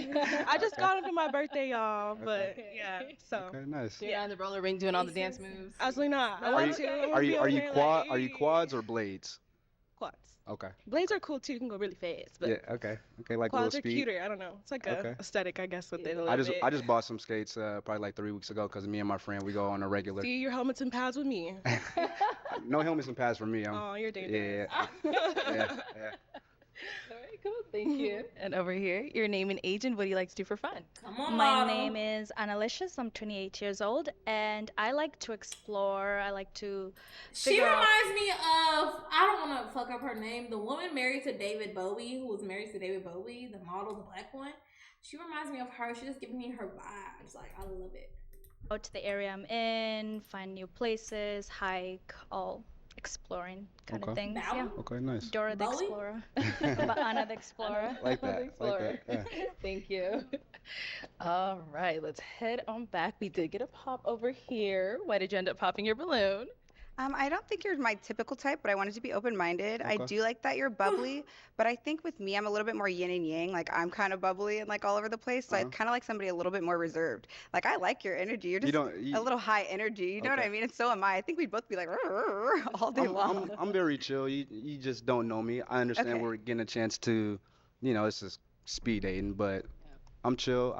I just got them for my birthday, y'all. But yeah, so Okay, nice. You're not in the roller ring doing all the dance moves. absolutely not. I Are want you to. I wanna are be you on are you there quad? like, Are you quads or blades? quads? Okay. Blades are cool too. You can go really fast, but Yeah. Okay. Okay. Like a little quads are speed. cuter. I don't know. It's like a Okay. aesthetic, I guess, with it a little I just bit. I just bought some skates probably like 3 weeks ago because me and my friend we go on a regular. See your helmets and pads with me. No helmets and pads for me. Oh, you're dangerous. Yeah. Yeah. All right, cool. Thank you. And over here, your name and age, and what do you like to do for fun? Come on, My model. name is Annalicious. I'm 28 years old, and I like to explore. I like to She figure out. reminds me of, I don't want to fuck up her name, the woman married to David Bowie, who was married to David Bowie, the model, the black one. She reminds me of her. She just gives me her vibes. Like, I love it. Out to the area I'm in, find new places, hike, all exploring kind of Okay. things. Bowie? Yeah. Okay. Nice. Dora the Bowie? Explorer. But Anna the Explorer. Like that. Like that. Yeah. Thank you. All right, let's head on back. We did get a pop over here. Why did you end up popping your balloon? I don't think you're my typical type, but I wanted to be open-minded. I Okay. do like that you're bubbly, but I think with me, I'm a little bit more yin and yang. Like I'm kind of bubbly and like all over the place, so I'd kind of like somebody a little bit more reserved. Like I like your energy. You're just a little high energy. You know what I Okay. mean? And so am I. I think we'd both be like all day long. I'm very chill. You just don't know me. I understand Okay. we're getting a chance to, it's just speed dating, but I'm chill.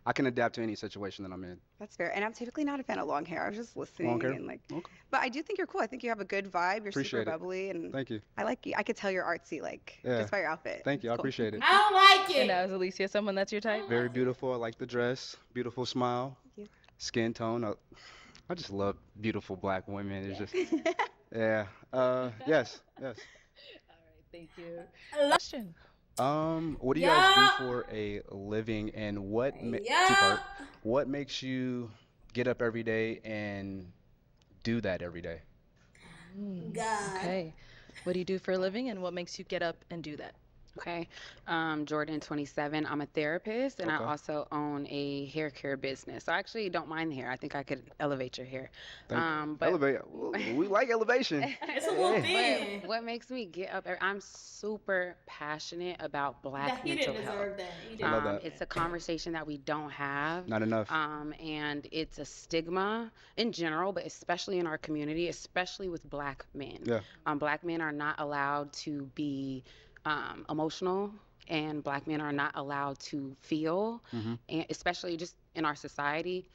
I can adapt to any situation that I'm in. That's fair. And I'm typically not a fan of long hair. I was just listening Long hair? and like, Okay. but I do think you're cool. I think you have a good vibe. You're Appreciate super it. bubbly, and Thank you. I like you. I could tell you're artsy, like Yeah. just by your outfit. Thank you. I It's cool. appreciate it. I don't like And it. now, is Alicia someone that's your type? Very beautiful. I like the dress. Beautiful smile. Thank you. Skin tone. I just love beautiful black women. It's just, yeah. Yes. Yes. Thank you. Question. What do you guys do for a living, and two-part, what makes you get up every day and do that every day? God. Okay. What do you do for a living, and what makes you get up and do that? Okay. Jordan, 27. I'm a therapist, and I Okay. also own a hair care business. So I actually don't mind the hair. I think I could elevate your hair. But Elevate. We like elevation. It's a little thin. what makes me get up? I'm super passionate about Black He mental didn't health. deserve that. He didn't I love deserve that. It's a conversation that we don't have. Not enough. And it's a stigma in general, but especially in our community, especially with Black men. Yeah. Black men are not allowed to be emotional, and Black men are not allowed to feel, and especially just in our society.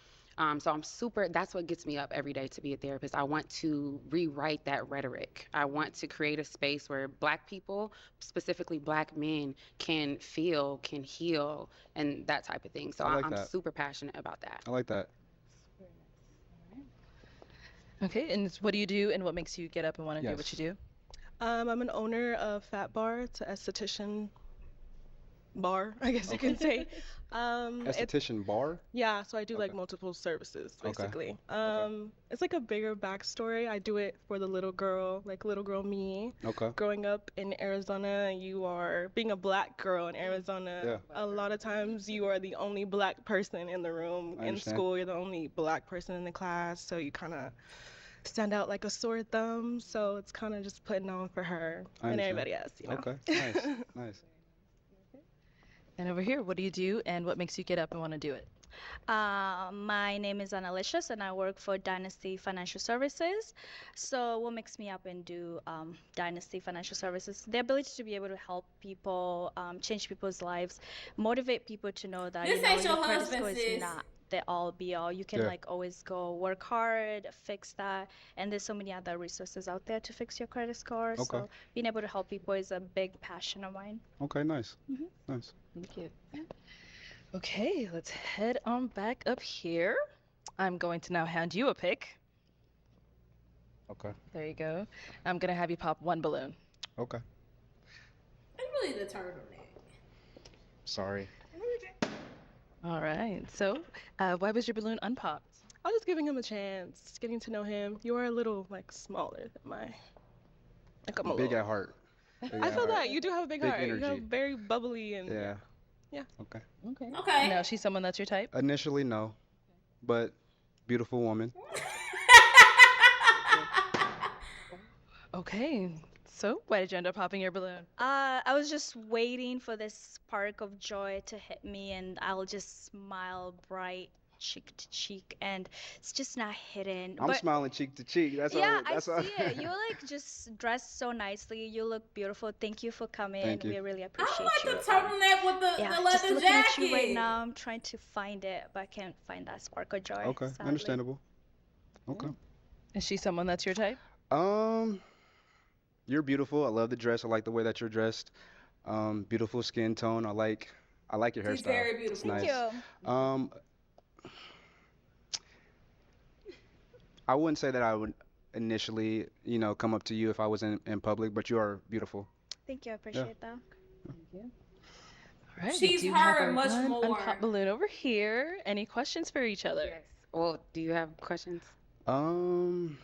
So that's what gets me up every day to be a therapist. I want to rewrite that rhetoric. I want to create a space where Black people, specifically Black men, can feel, can heal, and that type of thing. So I like I'm that. super passionate about that. I like that. Okay, and what do you do, and what makes you get up and want to do what you do? I'm an owner of Fat Bar. It's an esthetician bar, I guess you can say. Esthetician bar? Yeah, so I do like multiple services Okay. basically. It's like a bigger backstory. I do it for the little girl, like little girl me. Okay. Growing up in Arizona, you are being a Black girl in Arizona. Yeah. A lot of times you are the only Black person in the room. I In understand. school, you're the only Black person in the class, so you kind of stand out like a sore thumb. So it's kind of just putting on for her I and understand. everybody else, you know. Okay. Nice. Nice. And over here, what do you do and what makes you get up and want to do it? My name is Annalicious and I work for Dynasty Financial Services. So, what makes me up and do Dynasty Financial Services? The ability to be able to help people, change people's lives, motivate people to know that, This ain't your your credit husband, score is sis. not the all be all. You can Yeah. like always go work hard, fix that, and there's so many other resources out there to fix your credit score. Okay. So, being able to help people is a big passion of mine. Okay, nice. Mhm. Nice. Thank you. Okay, let's head on back up here. I'm going to now hand you a pick. Okay. There you go. I'm going to have you pop one balloon. Okay. It's really the turtleneck. Sorry. All right. So, why was your balloon unpopped? I was just giving him a chance, getting to know him. You are a little like smaller than like I'm a Big little. at heart. Big I at feel heart. that you do have a big Big heart. You energy. have very bubbly and Yeah. yeah. Okay. Okay. Okay. Now, she's someone that's your type? Initially, no, but beautiful woman. Okay. So, why did you end up popping your balloon? I was just waiting for this spark of joy to hit me, and I'll just smile bright, cheek to cheek, and it's just not hidden. I'm But smiling cheek to cheek. That's yeah, all. That's I all. see it. You like just dressed so nicely. You look beautiful. Thank you for coming. Thank you. We really I appreciate like you. the turtleneck with the Yeah, leather just looking at you right jacket. now. I'm trying to find it, but I can't find that spark of joy. Okay, sadly. understandable. Okay. Is she someone that's your type? You're beautiful. I love the dress. I like the way that you're dressed. Beautiful skin tone. I like your She's hairstyle. very It's beautiful. Thank nice. you. I wouldn't say that I would initially, come up to you if I was in public, but you are beautiful. Thank you. I appreciate that. All right. She's we do have her our much one more. unpopped balloon over here. Any questions for each other? Yes. Well, do you have questions? Um,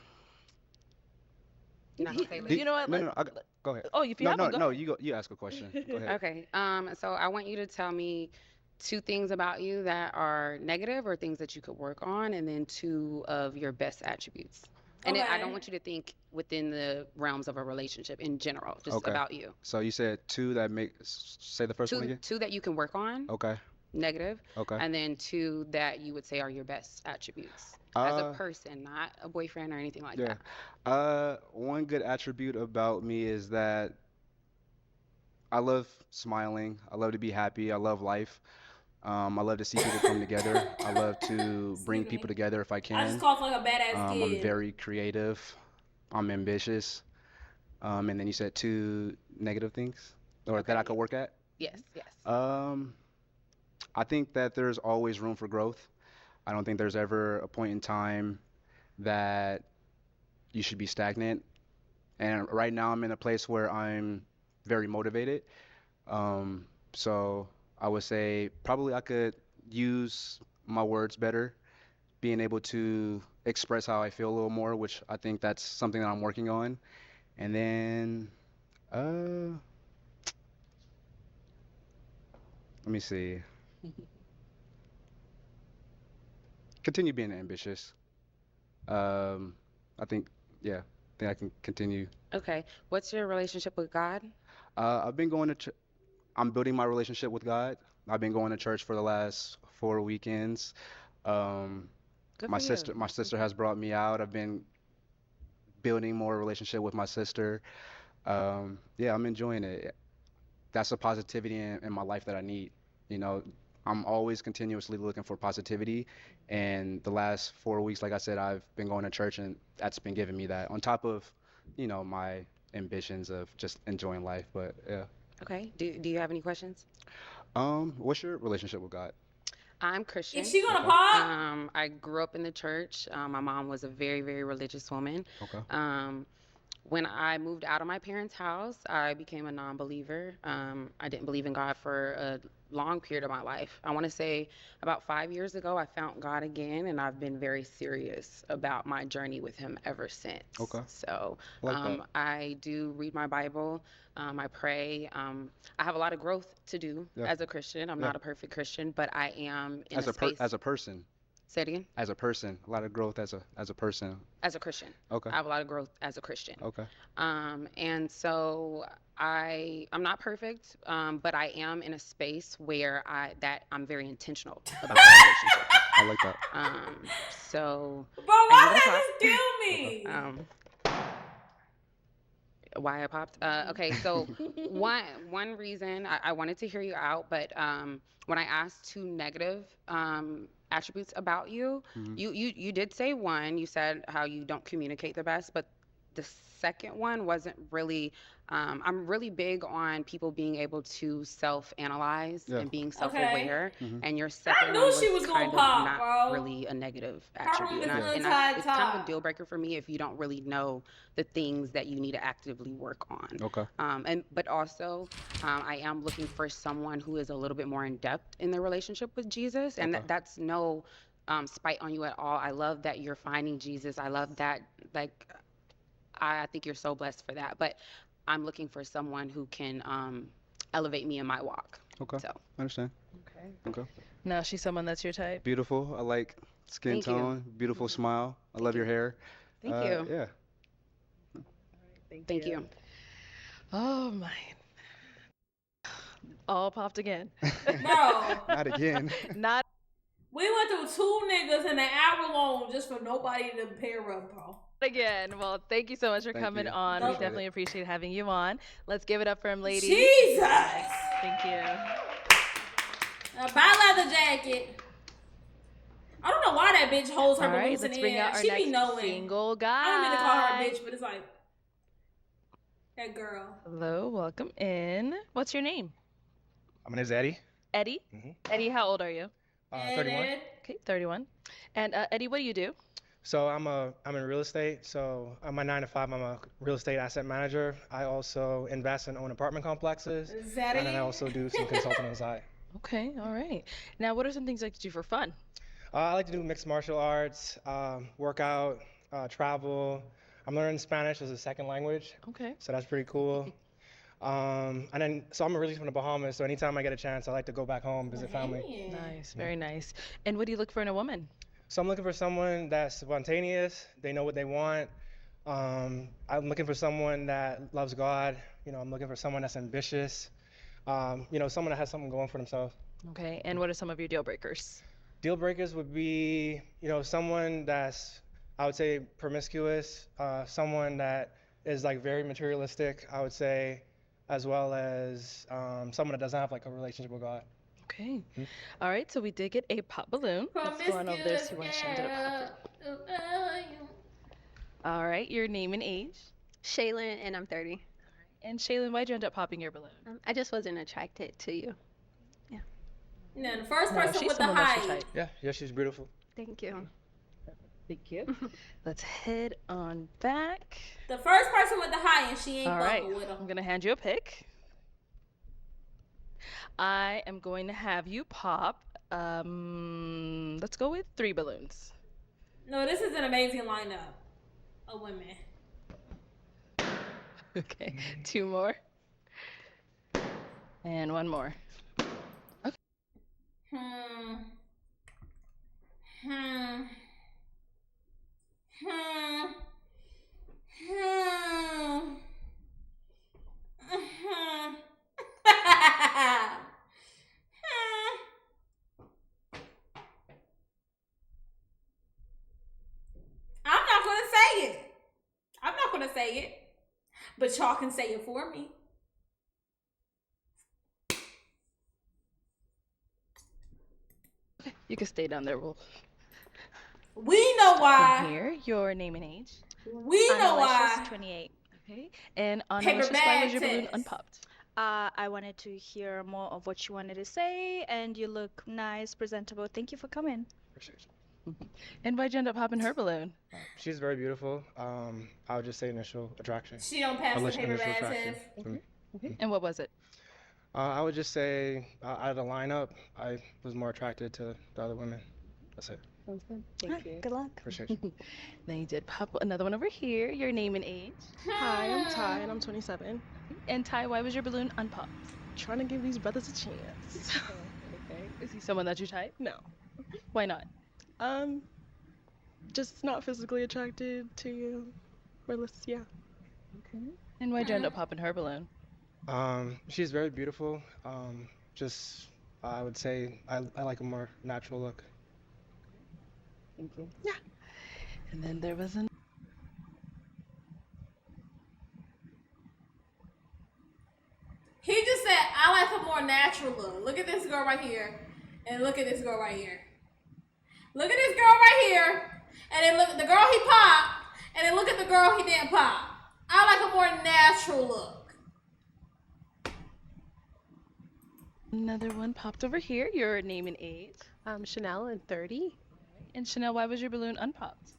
Not gonna say do- You know what? no, no, no, go ahead. Oh, if you No, have no, one, go no. ahead. You ask a question. Go ahead. Okay. So I want you to tell me two things about you that are negative or things that you could work on, and then two of your best attributes. And I don't Okay. want you to think within the realms of a relationship in general, just Okay. about you. So you said two that say the first one Two, again. two that you can work on, Okay. negative, Okay. and then two that you would say are your best attributes as a person, not a boyfriend or anything like Yeah. that. One good attribute about me is that I love smiling. I love to be happy. I love life. I love to see people come together. I love to bring Excuse people me. together if I I just can. coughed like a badass I'm kid. very creative. I'm ambitious. And then you said two negative things, or that I could work at. Yes, yes. I think that there's always room for growth. I don't think there's ever a point in time that you should be stagnant. And right now I'm in a place where I'm very motivated. So I would say probably I could use my words better, being able to express how I feel a little more, which I think that's something that I'm working on. And then, let me see. Continue being ambitious. I think, yeah, I think I can continue. Okay. What's your relationship with God? I've been going to I'm building my relationship with God. I've been going to church for the last 4 weekends. Good My for sister, you. my sister has brought me out. I've been building more relationship with my sister. Yeah, I'm enjoying it. That's a positivity in my life that I need. You know, I'm always continuously looking for positivity, and the last 4 weeks, like I said, I've been going to church, and that's been giving me that. On top of, my ambitions of just enjoying life. But yeah. Okay. Do you have any questions? What's your relationship with God? I'm Christian. Is she gonna Okay. pop? I grew up in the church. My mom was a very, very religious woman. Okay. When I moved out of my parents' house, I became a non-believer. I didn't believe in God for a long period of my life. I want to say about 5 years ago, I found God again, and I've been very serious about my journey with Him ever since. Okay. So I like that. I do read my Bible. I pray. I have a lot of growth to do Yeah. as a Christian. I'm Yeah. not a perfect Christian, but I am in As a a space as a person. Say it again. As a person, a lot of growth as a person. As a Christian. Okay. I have a lot of growth as a Christian. Okay. And so I'm not perfect, but I am in a space where I'm very intentional about that relationship. I like that. So Bro, I am why gonna did pop. that just kill me? Why I popped? Okay, so one reason I wanted to hear you out, but when I asked two negative attributes about you, Mhm. you did say one. You said how you don't communicate the best, but the second one wasn't really. I'm really big on people being able to self-analyze Yeah. and being Okay. self-aware, Mhm. and your I second knew one she was was gonna kind of pop, not bro. really a negative Her attribute, room is and untied it's kind of a top. deal breaker for me if you don't really know the things that you need to actively work on. Okay. But also, I am looking for someone who is a little bit more in depth in their relationship with Jesus, and Okay. that's no spite on you at all. I love that you're finding Jesus. I love that, like, I think you're so blessed for that. But I'm looking for someone who can elevate me in my walk. Okay. So, I understand. Okay. Okay. Now she's someone that's your type. Beautiful. I like skin Thank you. tone. Beautiful smile. I love your hair. Thank you. Yeah. Thank you. Oh my. All popped again. Bro, Not again. Not we went through 2 niggas in an hour long just for nobody to pair up, bro. again. Well, thank you so much for Thank coming you. on. We Appreciate definitely it. appreciate having you on. Let's give it up for him, ladies. Jesus! Thank you. A leather jacket. I don't know why that bitch holds her All right, balloons in let's the bring air. out our She be next knowing. single guy. I don't mean to call her a bitch, but it's like that girl. Hello, welcome in. What's your name? My name's Eddie. Eddie? Eddie, how old are you? 31. Okay, 31. And Eddie, what do you do? So I'm in real estate. So on my 9 to 5, I'm a real estate asset manager. I also invest and own apartment complexes, Is that and then I it? also do some consulting on the side. Okay, all right. Now, what are some things you like to do for fun? I like to do mixed martial arts, work out, travel. I'm learning Spanish as a second language, Okay. so that's pretty cool. So I'm originally from the Bahamas, so anytime I get a chance, I like to go back home, visit family. Nice, very nice. And what do you look for in a woman? So I'm looking for someone that's spontaneous. They know what they want. I'm looking for someone that loves God. I'm looking for someone that's ambitious. Someone that has something going for themselves. Okay, and what are some of your deal breakers? Deal breakers would be, someone that's, I would say, promiscuous, someone that is like very materialistic, I would say, as well as someone that doesn't have like a relationship with God. Okay. All right, so we did get a pop balloon. Let's go on over there, see why she ended up popping. All right, your name and age. Shaylin, and I'm 30. And Shaylin, why'd you end up popping your balloon? I just wasn't attracted to you. Now, the first No, person she's with the someone that's your height. type. Yeah, she's beautiful. Thank you. Thank you. Let's head on back. The first person with the height, and she ain't All right, fucking with him. I'm gonna hand you a pick. I am going to have you pop. Let's go with 3 balloons. No, this is an amazing lineup of women. Okay, 2 more. And 1 more. Hmm. Hmm. Hmm. Hmm. Hmm. I'm not gonna say it. I'm not gonna say it. But y'all can say it for me. You can stay down there. We'll We know why. from here. Your name and age. We know why. 28. Okay. And on Paper Alicia's, why was bag your balloon test. unpopped? I wanted to hear more of what you wanted to say, and you look nice, presentable. Thank you for coming. Appreciate you. And why'd you end up popping her balloon? She's very beautiful. I would just say initial attraction. She don't pass the Initial paper bag attraction test. for me. Okay. And what was it? I would just say out of the lineup, I was more attracted to the other women. That's it. Sounds good. Thank you. Good luck. Appreciate you. Then you did pop another one over here. Your name and age. Hi, I'm Ty, and I'm 27. And Ty, why was your balloon unpopped? Trying to give these brothers a chance. Okay. Is he someone that you type? No. Why not? Um, just not physically attracted to you. Or less, yeah. Okay. And why'd you end up popping her balloon? She's very beautiful. Just I would say I like a more natural look. Thank you. Yeah. And then there was an. He just said, I like a more natural look. Look at this girl right here. And look at this girl right here. Look at this girl right here. And then look at the girl he popped. And then look at the girl he didn't pop. I like a more natural look. Another one popped over here. Your name and age. Chanel and 30. And Chanel, why was your balloon unpopped?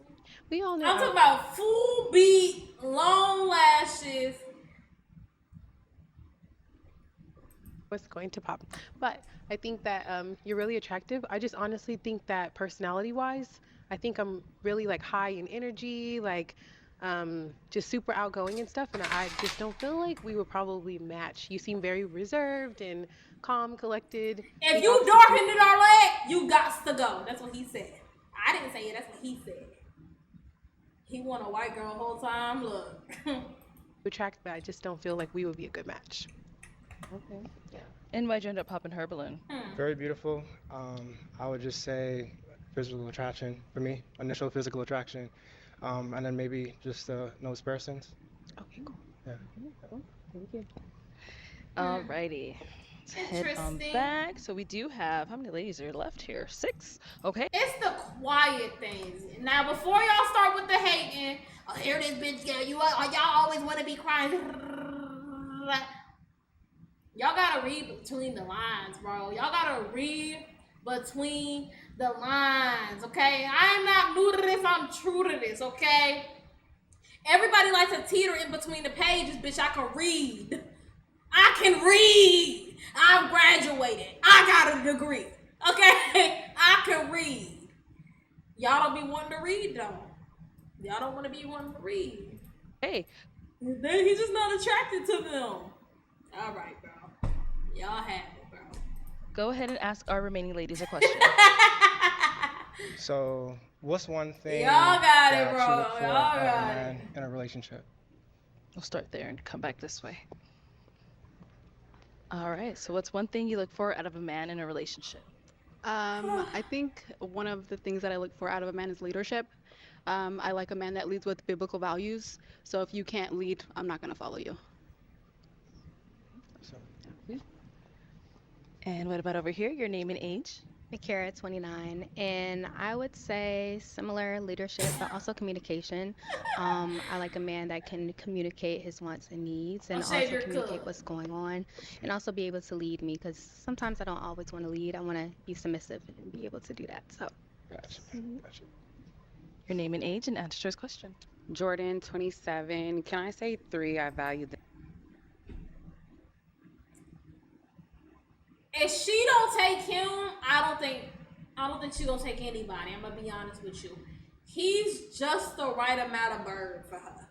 We all know. I'm talking about full beat, long lashes. What's going to pop. But I think that you're really attractive. I just honestly think that personality-wise, I think I'm really like high in energy, like just super outgoing and stuff. And I just don't feel like we would probably match. You seem very reserved and calm, collected. If you darkened it, Arlette, you got to go. That's what he said. I didn't say it. That's what he said. He want a white girl the whole time. Look. Attractive, but I just don't feel like we would be a good match. Okay. Yeah. And why'd you end up popping her balloon? Very beautiful. I would just say physical attraction for me, initial physical attraction, and then maybe just nose persons. Okay, cool. Yeah. Cool. Thank you. Alrighty. Let's head on back. So we do have, how many ladies are left here? 6. Okay. It's the quiet things. Now, before y'all start with the hating, oh, here this bitch go. Y'all always want to be crying. Y'all gotta read between the lines, bro. Y'all gotta read between the lines, okay? I'm not new to this. I'm true to this, okay? Everybody likes to teeter in between the pages, bitch. I can read. I can read. I've graduated. I got a degree, okay? I can read. Y'all don't be wanting to read, though. Y'all don't want to be wanting to read. Hey. He's just not attracted to them. All right, bro. Y'all have it, bro. Go ahead and ask our remaining ladies a question. So, what's one thing Y'all got that it, bro. you look for Y'all out of a got man in a relationship? We'll start there and come back this way. All right. So what's one thing you look for out of a man in a relationship? I think one of the things that I look for out of a man is leadership. I like a man that leads with biblical values. So if you can't lead, I'm not going to follow you. And what about over here? Your name and age? Makara, 29, and I would say similar leadership, but also communication. I like a man that can communicate his wants and needs, and also communicate what's going on, and also be able to lead me, because sometimes I don't always want to lead. I want to be submissive and be able to do that. So. Gotcha. Gotcha. Your name and age and answer to his question. Jordan, 27. Can I say 3? I value them. If she don't take him, I don't think she gonna take anybody. I'm gonna be honest with you. He's just the right amount of bird for her.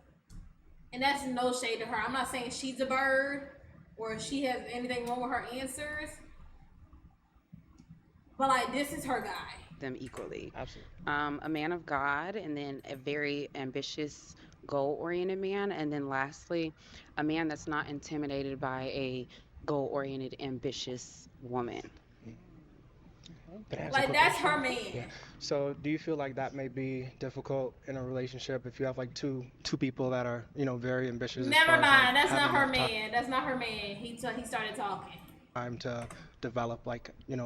And that's no shade to her. I'm not saying she's a bird or she has anything wrong with her answers. But like, this is her guy. Them equally. Absolutely. A man of God, and then a very ambitious, goal-oriented man, and then lastly, a man that's not intimidated by a goal-oriented, ambitious woman. Like, that's her man. Yeah. So, do you feel like that may be difficult in a relationship if you have like two people that are, very ambitious? Never mind. That's not her man. That's not her man. He started talking. Time to develop a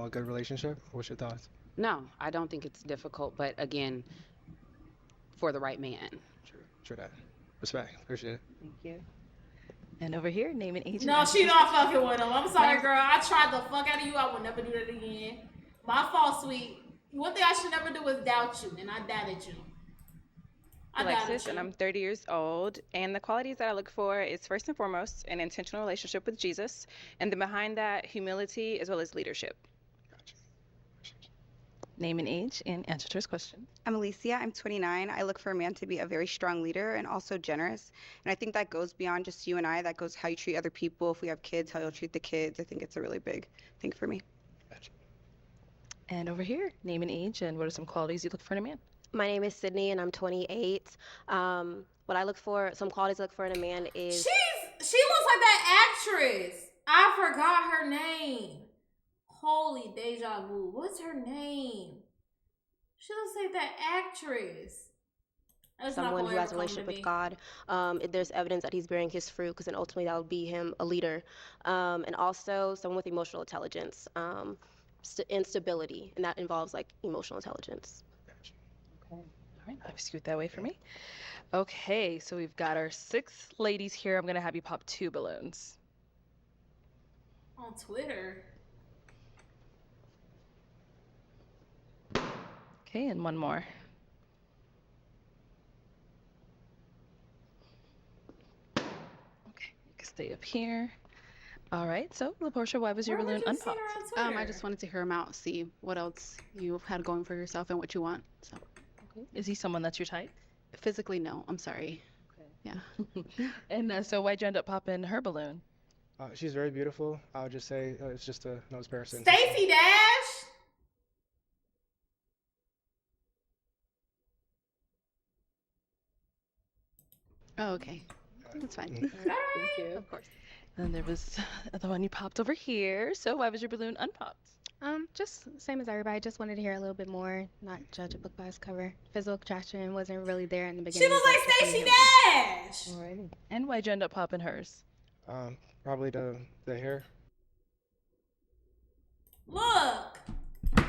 good relationship. What's your thoughts? No, I don't think it's difficult, but again, for the right man. True that. Respect. Appreciate it. Thank you. And over here, name and age. No, she not fucking with him. I'm sorry, girl. I tried the fuck out of you. I will never do that again. My fault, sweet. One thing I should never do is doubt you, and I doubted you. Alexis, and I'm 30 years old. And the qualities that I look for is first and foremost an intentional relationship with Jesus, and then behind that, humility as well as leadership. Name and age and answer to his question. I'm Alicia. I'm 29. I look for a man to be a very strong leader and also generous. And I think that goes beyond just you and I. That goes how you treat other people. If we have kids, how you'll treat the kids. I think it's a really big thing for me. And over here, name and age, and what are some qualities you look for in a man? My name is Sydney, and I'm 28. What I look for, some qualities I look for in a man is. She looks like that actress. I forgot her name. Holy deja vu. What's her name? She looks like that actress. Someone who has a relationship with God. If there's evidence that he's bearing his fruit, because then ultimately that will be him a leader. And also someone with emotional intelligence and stability, and that involves like emotional intelligence. Okay. All right, I'll scoot that way for me. Okay, so we've got our 6 ladies here. I'm gonna have you pop 2 balloons. On Twitter. Okay, and one more. Okay, you can stay up here. All right, so LaPortia, why was your balloon unpopped? I just wanted to hear him out, see what else you had going for yourself and what you want. So, okay. Is he someone that's your type? Physically, no. I'm sorry. Okay. Yeah. And so why'd you end up popping her balloon? She's very beautiful. I would just say it's just a nose person. Stacey Dash. Oh, okay. That's fine. Thank you. Of course. Then there was the one you popped over here. So why was your balloon unpopped? Just same as everybody. Just wanted to hear a little bit more, not judge a book by its cover. Physical attraction wasn't really there in the beginning. She looks like Stacey Dash. Alrighty. And why'd you end up popping hers? Probably the hair. Look. I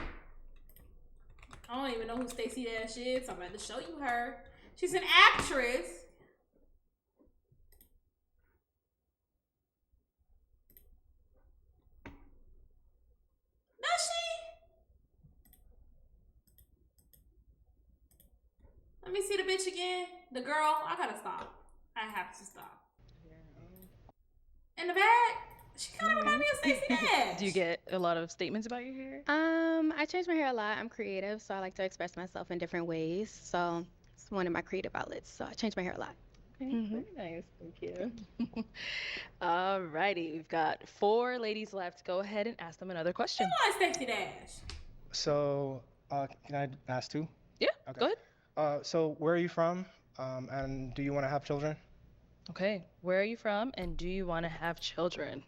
don't even know who Stacey Dash is, so I'm about to show you her. She's an actress. Does she? Let me see the bitch again. The girl. I gotta stop. I have to stop. In the back, she kind of reminds me of Stacey Dash. Do you get a lot of statements about your hair? I change my hair a lot. I'm creative, so I like to express myself in different ways. So it's one of my creative outlets. So I change my hair a lot. Okay, very nice. Thank you. Alrighty, we've got 4 ladies left. Go ahead and ask them another question. Come on, Stacey Dash. So, can I ask 2? Yeah, okay. Go ahead. So where are you from? And do you want to have children? Okay, where are you from and do you want to have children?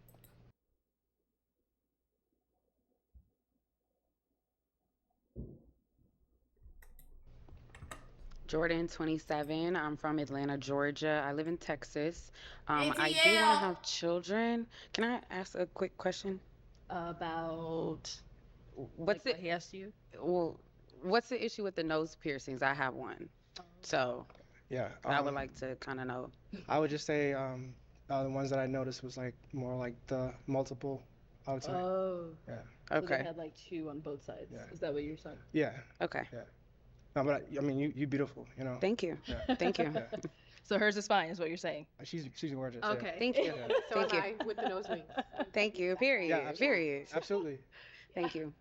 Jordan, 27. I'm from Atlanta, Georgia. I live in Texas. I do want to ATL. have children. Can I ask a quick question? About What's what he asked you? Well, what's the issue with the nose piercings? I have one. So Yeah. I would like to kind of know. I would just say the ones that I noticed was like more like the multiple. I would say. Oh. Yeah. So Okay. they had like 2 on both sides. Yeah. Is that what you're saying? Yeah. Okay. Yeah. No, but I mean, you beautiful. You know. Thank you. Yeah. Thank you. Yeah. So hers is fine, is what you're saying. She's gorgeous. Okay. Thank you. Yeah. So Thank am you. I with the nose rings. Thank you. Period. Yeah. Absolutely. Period. Absolutely. Thank you.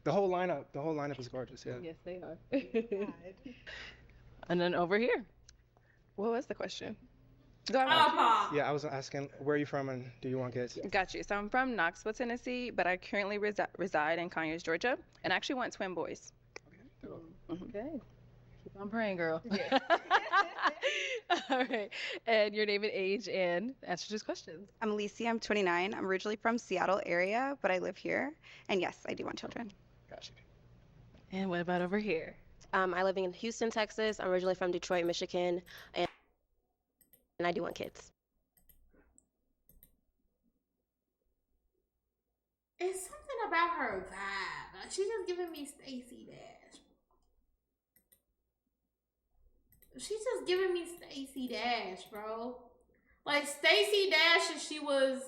The whole lineup is gorgeous. Yeah. Yes, they are. And then over here. What was the question? Yeah, I was asking where are you from and do you want kids? Got you. So I'm from Knoxville, Tennessee, but I currently reside in Conyers, Georgia, and I actually want twin boys. Okay. Keep on praying, girl. All right. And your name and age and answer to this question. I'm Alicia. I'm 29. I'm originally from Seattle area, but I live here. And yes, I do want children. Gotcha. And what about over here? I live in Houston, Texas. I'm originally from Detroit, Michigan, and I do want kids. It's something about her vibe. Like, she's just giving me Stacey Dash. She's just giving me Stacey Dash, bro. Like Stacey Dash if she was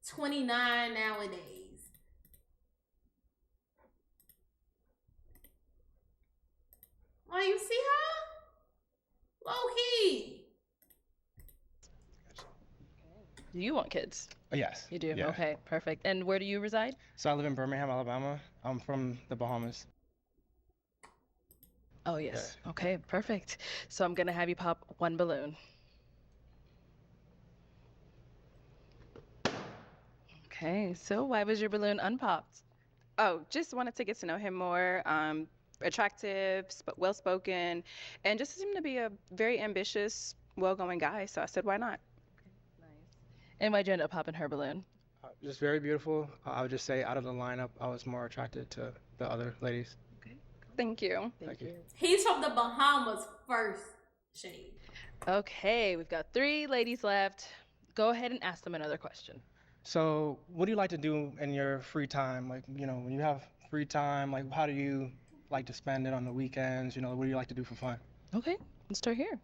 29 nowadays. Like, you see her? Low key. Do you want kids? Yes. You do? Yeah. Okay, perfect. And where do you reside? So I live in Birmingham, Alabama. I'm from the Bahamas. Oh, yes. Okay, perfect. So I'm going to have you pop 1 balloon. Okay, so why was your balloon unpopped? Oh, just wanted to get to know him more. Attractive, well spoken, and just seemed to be a very ambitious, well going guy. So I said, why not? And why'd you end up popping her balloon? Just very beautiful. I would just say out of the lineup, I was more attracted to the other ladies. Thank you. Thank you. He's from the Bahamas first, Shade. Okay, we've got 3 ladies left. Go ahead and ask them another question. So, what do you like to do in your free time? Like, when you have free time, like, how do you like to spend it on the weekends? What do you like to do for fun? Okay, let's start here.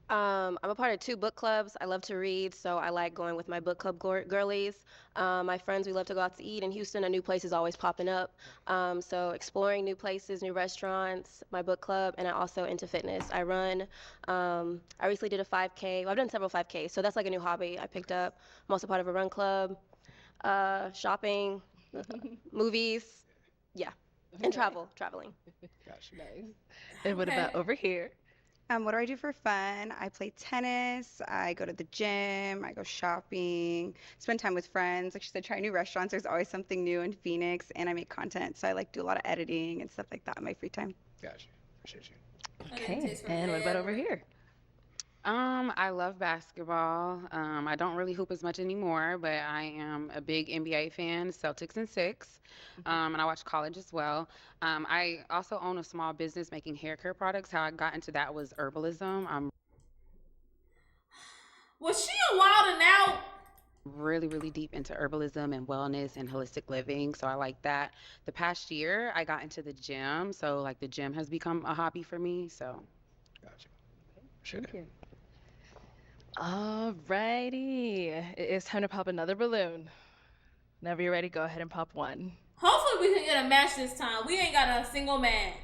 I'm a part of 2 book clubs. I love to read, so I like going with my book club girlies. My friends, we love to go out to eat in Houston. A new place is always popping up. So exploring new places, new restaurants, my book club, and I also into fitness. I run. I recently did a 5K. Well, I've done several 5Ks, so that's like a new hobby I picked up. I'm also part of a run club, shopping, movies, yeah, and traveling. Gotcha. Nice. And what about over here? What do I do for fun? I play tennis, I go to the gym, I go shopping, spend time with friends. Like she said, try new restaurants. There's always something new in Phoenix, and I make content, so I like do a lot of editing and stuff like that in my free time. Gotcha. Appreciate you. Okay, and what about over here? I love basketball. I don't really hoop as much anymore, but I am a big NBA fan, Celtics in 6. And I watch college as well. I also own a small business making hair care products. How I got into that was herbalism. I'm Was she a wild and out? really, really deep into herbalism and wellness and holistic living. So I like that. The past year, I got into the gym. So like the gym has become a hobby for me. So. Gotcha. Thank you. Alrighty, it's time to pop another balloon. Whenever you're ready, go ahead and pop one. Hopefully we can get a match this time. We ain't got a single match.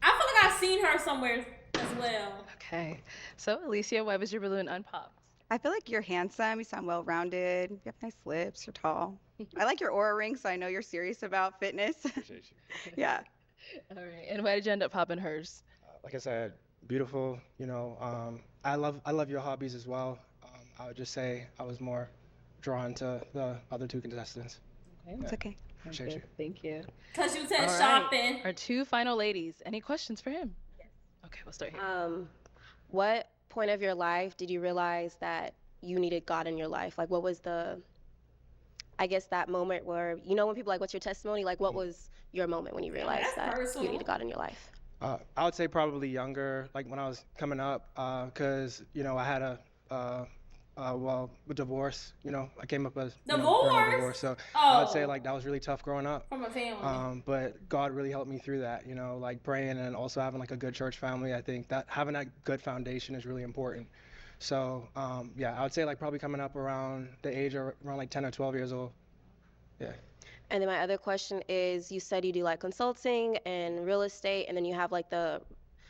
I feel like I've seen her somewhere as well. Okay, so Alicia, why was your balloon unpopped? I feel like you're handsome. You sound well-rounded. You have nice lips. You're tall. I like your aura ring, so I know you're serious about fitness. Appreciate you. Yeah. All right, and why did you end up popping hers? Like I said, beautiful. I love your hobbies as well. I would just say I was more drawn to the other 2 contestants. Okay, it's okay. Appreciate you. Thank you. Because you said All right, shopping. our 2 final ladies. Any questions for him? Yes. Okay, we'll start here. What point of your life did you realize that you needed God in your life? Like, what was I guess that moment where, when people like, what's your testimony? Like, what was your moment when you realized that you needed God in your life? I would say probably younger, like when I was coming up, because I had a divorce. I came up as during a divorce, so I would say like that was really tough growing up. From a family. But God really helped me through that. Like praying and also having like a good church family. I think that having that good foundation is really important. So I would say like probably coming up around the age of around like 10 or 12 years old. Yeah. And then my other question is, you said you do like consulting and real estate, and then you have like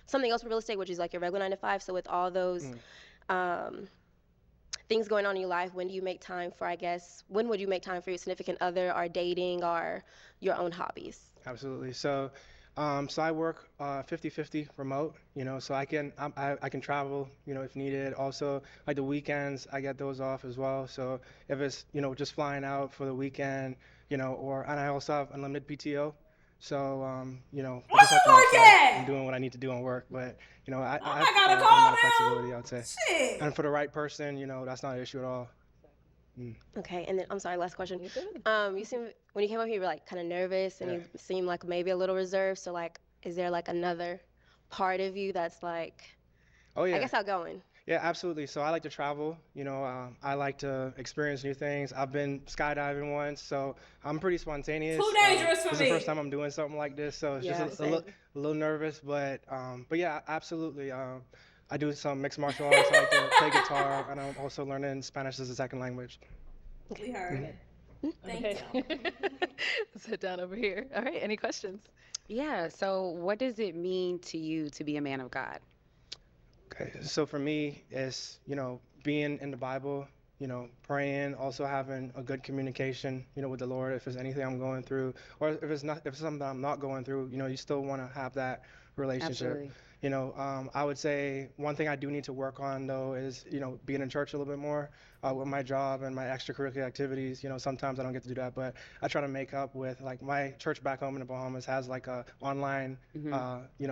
something else with real estate, which is like your regular 9 to 5. So with all those things going on in your life, when do you make time for, when would you make time for your significant other or dating or your own hobbies? Absolutely. So I work 50-50 remote, so I can travel, if needed. Also, like the weekends, I get those off as well. So if it's, just flying out for the weekend, and I also have unlimited PTO. So, I just have to make sure I'm doing what I need to do on work. But, I have a lot of flexibility, I would say. Shit. And for the right person, that's not an issue at all. Okay, and then I'm sorry, last question. You seem when you came up here, you were like kind of nervous, and you seemed like maybe a little reserved. So like, is there like another part of you that's like, oh yeah, I guess outgoing? Yeah, absolutely. So I like to travel. I like to experience new things. I've been skydiving once, so I'm pretty spontaneous. Too dangerous for me. This is the first time I'm doing something like this, so it's just a little nervous, but yeah, absolutely. I do some mixed martial arts. I like to play guitar, and I'm also learning Spanish as a second language. We heard it. Thank you. Sit down over here. All right, any questions? Yeah, so what does it mean to you to be a man of God? Okay, so for me, it's, being in the Bible, praying, also having a good communication, with the Lord if there's anything I'm going through, or if it's something that I'm not going through, you still want to have that relationship. Absolutely. I would say one thing I do need to work on though is, being in church a little bit more with my job and my extracurricular activities. Sometimes I don't get to do that, but I try to make up with like my church back home in the Bahamas has like a online,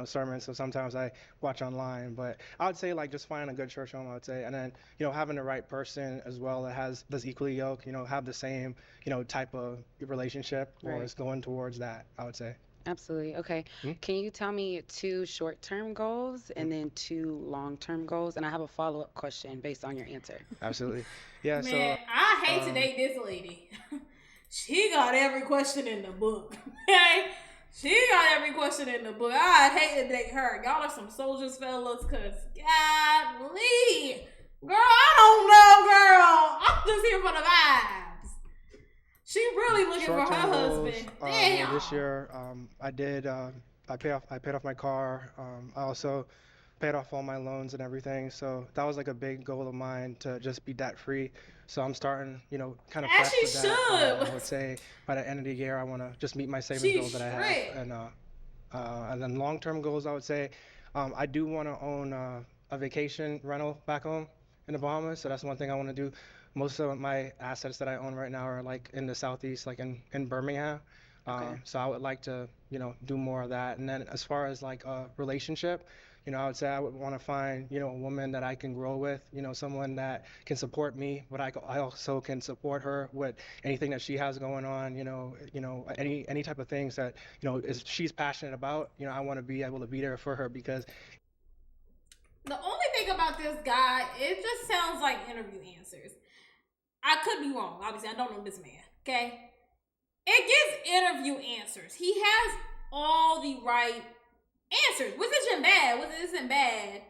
sermon. So sometimes I watch online, but I would say like just finding a good church home, I would say, and then, having the right person as well that's equally yoked, have the same, type of relationship or Right. is going towards that, I would say. Absolutely. Okay. Can you tell me 2 short-term goals and then 2 long-term goals? And I have a follow-up question based on your answer. Absolutely. Yeah. Man, I hate to date this lady. She got every question in the book. Okay? She got every question in the book. I hate to date her. Y'all are some soldiers, fellas, cause golly. Girl, I don't know, girl. I'm just here for the vibes. She really looking for her Short-term goals, husband. Damn. this year, I did. I paid off my car. I also paid off all my loans and everything. So that was like a big goal of mine to just be debt free. So I'm starting, kind of As fresh she with that. should. I would say by the end of the year, I want to just meet my savings She's goals that I straight. have, and then long-term goals, I would say, I do want to own a vacation rental back home in the Bahamas. So that's one thing I want to do. Most of my assets that I own right now are like in the southeast, like in Birmingham. Okay. So I would like to, do more of that. And then as far as like a relationship, I would say I would want to find, a woman that I can grow with, someone that can support me, but I also can support her with anything that she has going on, any type of things that, is she's passionate about, I want to be able to be there for her because The only thing about this guy, it just sounds like interview answers. I could be wrong. Obviously, I don't know this man. Okay? It gives interview answers. He has all the right answers, which isn't bad.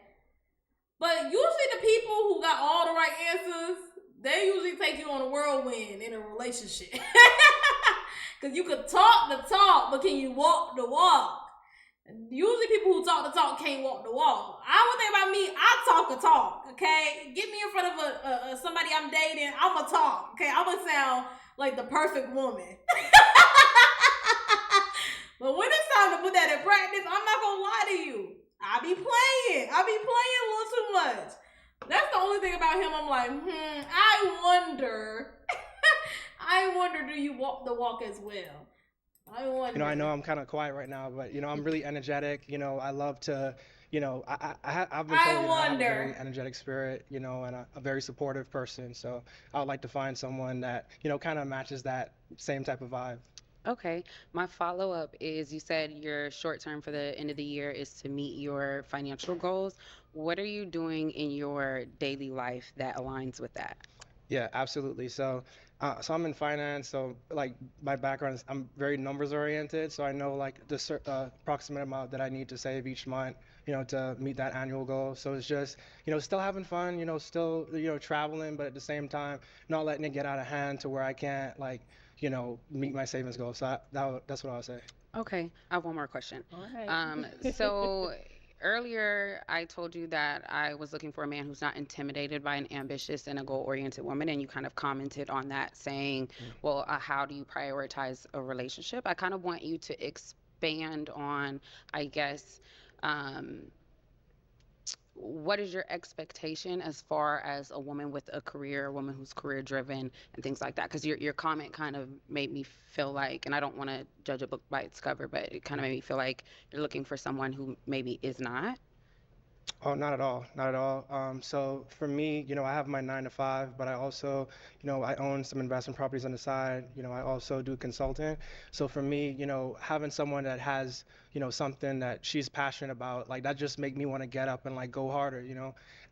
But usually the people who got all the right answers, they usually take you on a whirlwind in a relationship. Because you could talk the talk, but can you walk the walk? Usually people who talk the talk can't walk the walk. I would think about me, I talk the talk, okay? Get me in front of somebody I'm dating, I'ma talk, okay? I'ma sound like the perfect woman. But when it's time to put that in practice, I'm not gonna lie to you. I be playing a little too much. That's the only thing about him. I'm like, I wonder, do you walk the walk as well? I wonder. I know I'm kind of quiet right now, but I'm really energetic. I love to, I've been told I have a very energetic spirit, and a very supportive person. So I would like to find someone that kind of matches that same type of vibe. Okay. My follow-up is you said your short term for the end of the year is to meet your financial goals. What are you doing in your daily life that aligns with that? Yeah, absolutely. So I'm in finance. So like my background is I'm very numbers oriented. So I know like the approximate amount that I need to save each month, to meet that annual goal. So it's just, still having fun, still, traveling, but at the same time, not letting it get out of hand to where I can't like, meet my savings goal. So that's what I would say. Okay. I have one more question. All right. So earlier I told you that I was looking for a man who's not intimidated by an ambitious and a goal-oriented woman, and you kind of commented on that saying, well, how do you prioritize a relationship? I kind of want you to expand on, I guess, what is your expectation as far as a woman with a career, a woman who's career driven and things like that? Because your comment kind of made me feel like, and I don't want to judge a book by its cover, but it kind of made me feel like you're looking for someone who maybe is not. Oh, not at all, not at all. So for me, I have my 9 to 5, but I also, I own some investment properties on the side. I also do consulting. So for me, having someone that has, something that she's passionate about, like that just make me want to get up and like go harder,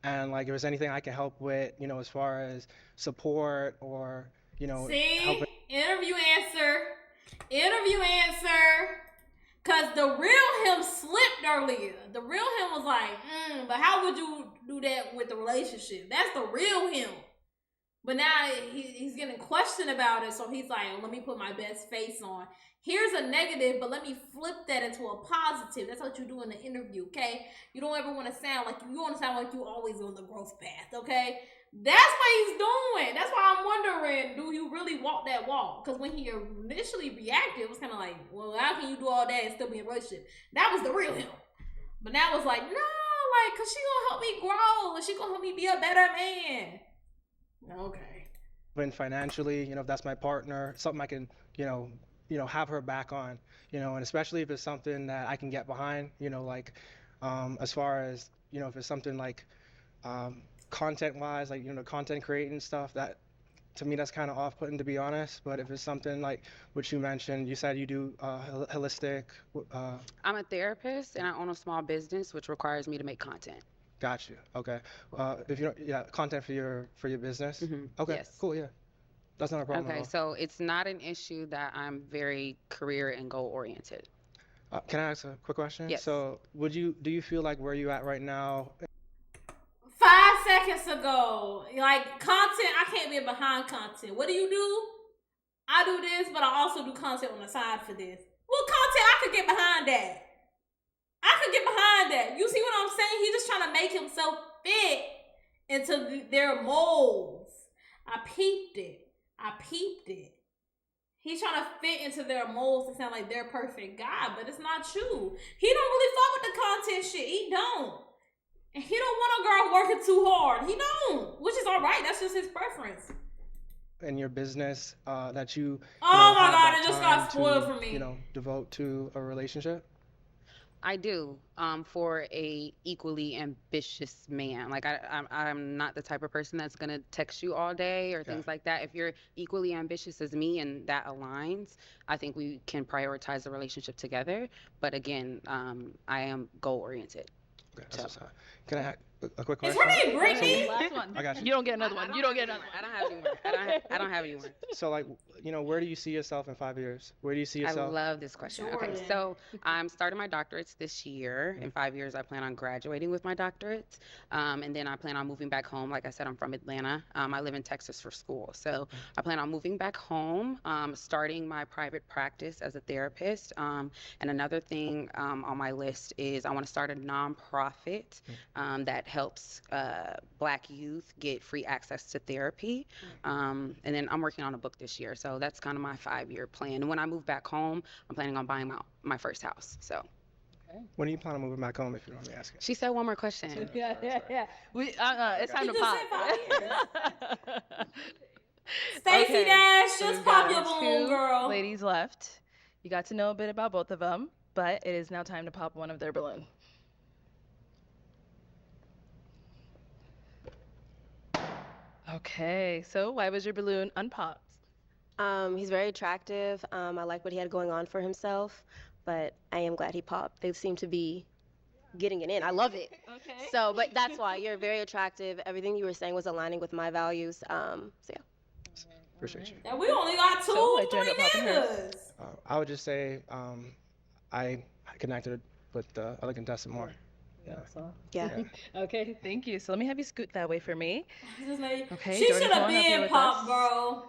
And like if there's anything I can help with, as far as support or, See? helping. Interview answer. Cause the real him slipped earlier. The real him was like, but how would you do that with the relationship? That's the real him. But now he's getting questioned about it, so he's like, let me put my best face on. Here's a negative, but let me flip that into a positive. That's what you do in the interview, okay? You don't ever want to sound like you want to sound like you always on the growth path, okay? That's what he's doing. That's why I'm wondering, do you really walk that walk? Because when he initially reacted, it was kind of like, well, how can you do all that and still be in a relationship? That was the real him. But now it's like, no, like, cause she gonna help me grow and she gonna help me be a better man. Okay. And financially, if that's my partner, something I can, have her back on, and especially if it's something that I can get behind, like, as far as, if it's something like, content-wise, like, content creating stuff, that, to me, that's kind of off-putting, to be honest. But if it's something like what you mentioned, you said you do holistic. I'm a therapist and I own a small business, which requires me to make content. Got you. Okay. If you don't, yeah, content for your business. Okay. Yes. Cool. Yeah. That's not a problem at Okay, all. so it's not an issue that I'm very career and goal oriented. Can I ask a quick question? Yes. So, do you feel like where you at right now? 5 seconds ago, like, content, I can't be behind content. What do? I do this, but I also do content on the side for this. What content I could get behind that? You see what I'm saying? He's just trying to make himself fit into their molds. I peeped it. He's trying to fit into their molds to sound like they're perfect guy, but it's not true. He don't really fuck with the content shit. He don't. And he don't want a girl working too hard. He don't. Which is alright. That's just his preference. In your business, that you. Oh my have God, that it just time got spoiled to, for me. Devote to a relationship. I do, for a equally ambitious man. Like I'm not the type of person that's gonna text you all day or things like that. If you're equally ambitious as me and that aligns, I think we can prioritize the relationship together. But again, I am goal oriented. Okay, that's what's up. Can I have a quick Is question? her name Brittany? Last one. I got you. You don't get another one. I don't have any more. I don't have any more. So, like, where do you see yourself in 5 years? Where do you see I yourself? love this question. Okay, so I'm starting my doctorates this year. In 5 years, I plan on graduating with my doctorates. And then I plan on moving back home. Like I said, I'm from Atlanta. I live in Texas for school. So I plan on moving back home, starting my private practice as a therapist. And another thing on my list is I want to start a nonprofit that helps Black youth get free access to therapy. And then I'm working on a book this year. So that's kind of my 5-year plan. And when I move back home, I'm planning on buying my first house. So. When do you plan on moving back home, if you don't mind me asking? She said one more question. Yeah. It's time to pop. Stacey Dash, so just we've pop got your balloon, two girl. ladies left. You got to know a bit about both of them, but it is now time to pop one of their balloons. Okay, so why was your balloon unpopped? He's very attractive. I like what he had going on for himself, but I am glad he popped. They seem to be getting it in. I love it. Okay. So, but that's why you're very attractive. Everything you were saying was aligning with my values. So yeah. Appreciate you. And we only got two, So, why'd you end three up popping hers? niggas. I would just say I connected with the other contestant more. Yeah. Okay, thank you. So let me have you scoot that way for me. Okay, She Jordan, should come have on up here been with pop, us. bro.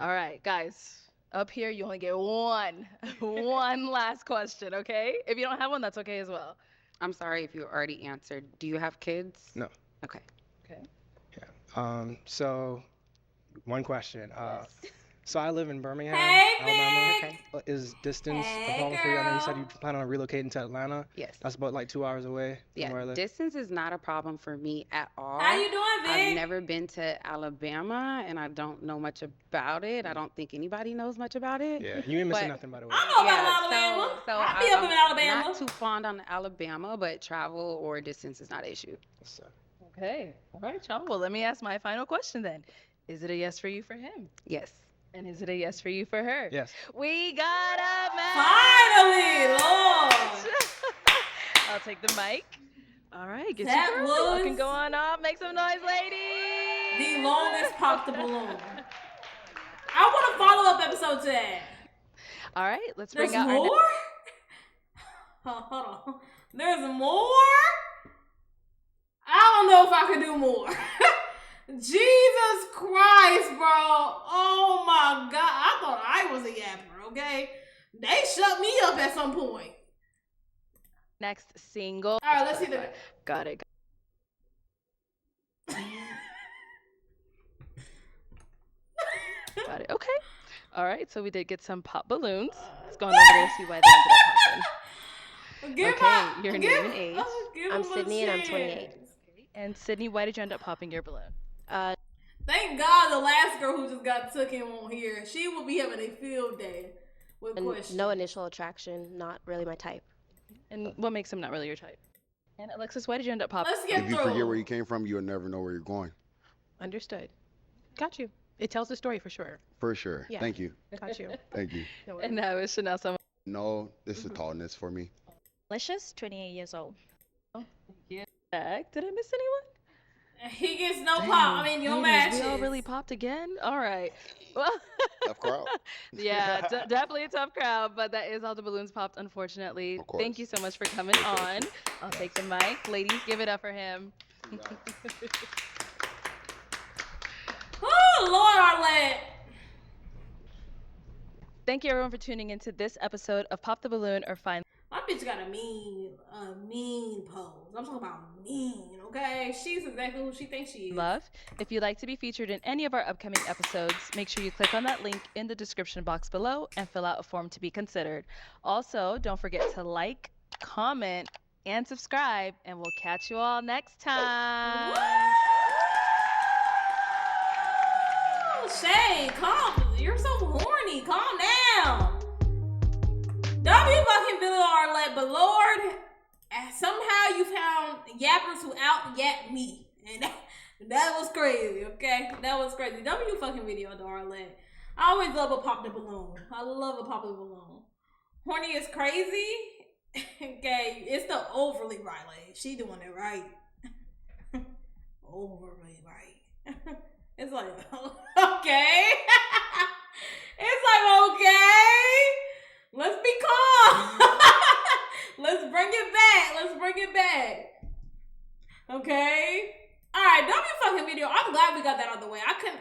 All right, guys. Up here, you only get one last question, okay? If you don't have one, that's okay as well. I'm sorry if you already answered. Do you have kids? No. Okay. Okay. So one question. So I live in Birmingham, Hey, Alabama. Okay. Is distance Hey, a problem for you? I know you said girl. you plan on relocating to Atlanta. Yes. That's about like 2 hours away from where I Yeah, live. distance is not a problem for me at all. How you doing, Vic? I've never been to Alabama and I don't know much about it. I don't think anybody knows much about it. Yeah, you ain't missing But- nothing, by the way. I know about Yeah, Alabama. so I be up in Alabama. Not too fond on Alabama, but travel or distance is not an issue. Okay. All right, y'all. Well, let me ask my final question then. Is it a yes for you for him? Yes. And is it a yes for you for her? Yes. We got a match! Finally, Lord. I'll take the mic. All right, get That your girl. Y'all was can go on up, make some noise, ladies. the longest pop the balloon. I want a follow-up episode to that. All right, let's There's bring out more? our Hold on. There's more? I don't know if I can do more. Jesus Christ, bro. Oh my God. I thought I was a yapper, okay? They shut me up at some point. next single. All right, let's see the... Got it. Got it. Okay. All right. So we did get some pop balloons. Let's go on over there and see why they ended up popping. Your name and age. I'm Sydney and I'm 28. And Sydney, why did you end up popping your balloon? Thank God the last girl who just got took in won't hear. She will be having a field day with questions. No initial attraction, not really my type. And what makes him not really your type? And Alexis, why did you end up popping? Let's get If you forget where you came from, you'll never know where you're going. Understood. Got you. It tells the story for sure. For sure. Yeah. Thank you. Got you. Thank you. And now it's Chanel Summer. No, this is tallness for me. Delicious, 28 years old. Thank you. Did I miss anyone? He gets no pop. I mean, your matches. We all really popped again? All right. Well, tough crowd. Yeah, definitely a tough crowd, but that is all the balloons popped, unfortunately. Of course. Thank you so much for coming on. I'll take the mic. Ladies, give it up for him. Oh, Lord, Arlette. Thank you, everyone, for tuning into this episode of Pop the Balloon or Find. My bitch got a mean pose. I'm talking about mean, okay? She's exactly who she thinks she is. Love. If you'd like to be featured in any of our upcoming episodes, make sure you click on that link in the description box below and fill out a form to be considered. Also, don't forget to like, comment, and subscribe, and we'll catch you all next time. Shay, calm. You're so horny. Calm down. W fucking Billy Arlette, but Lord, somehow you found yappers who out yap me. And that was crazy, okay? That was crazy. W fucking video to Arlette. I always love a pop the balloon. I love a pop the balloon. Horny is crazy. Okay, it's the overly Riley. She doing it right. Overly right. It's like, okay. It's like, okay. Let's be calm. Let's bring it back. Let's bring it back. Okay. All right. W fucking video. I'm glad we got that out of the way. I couldn't.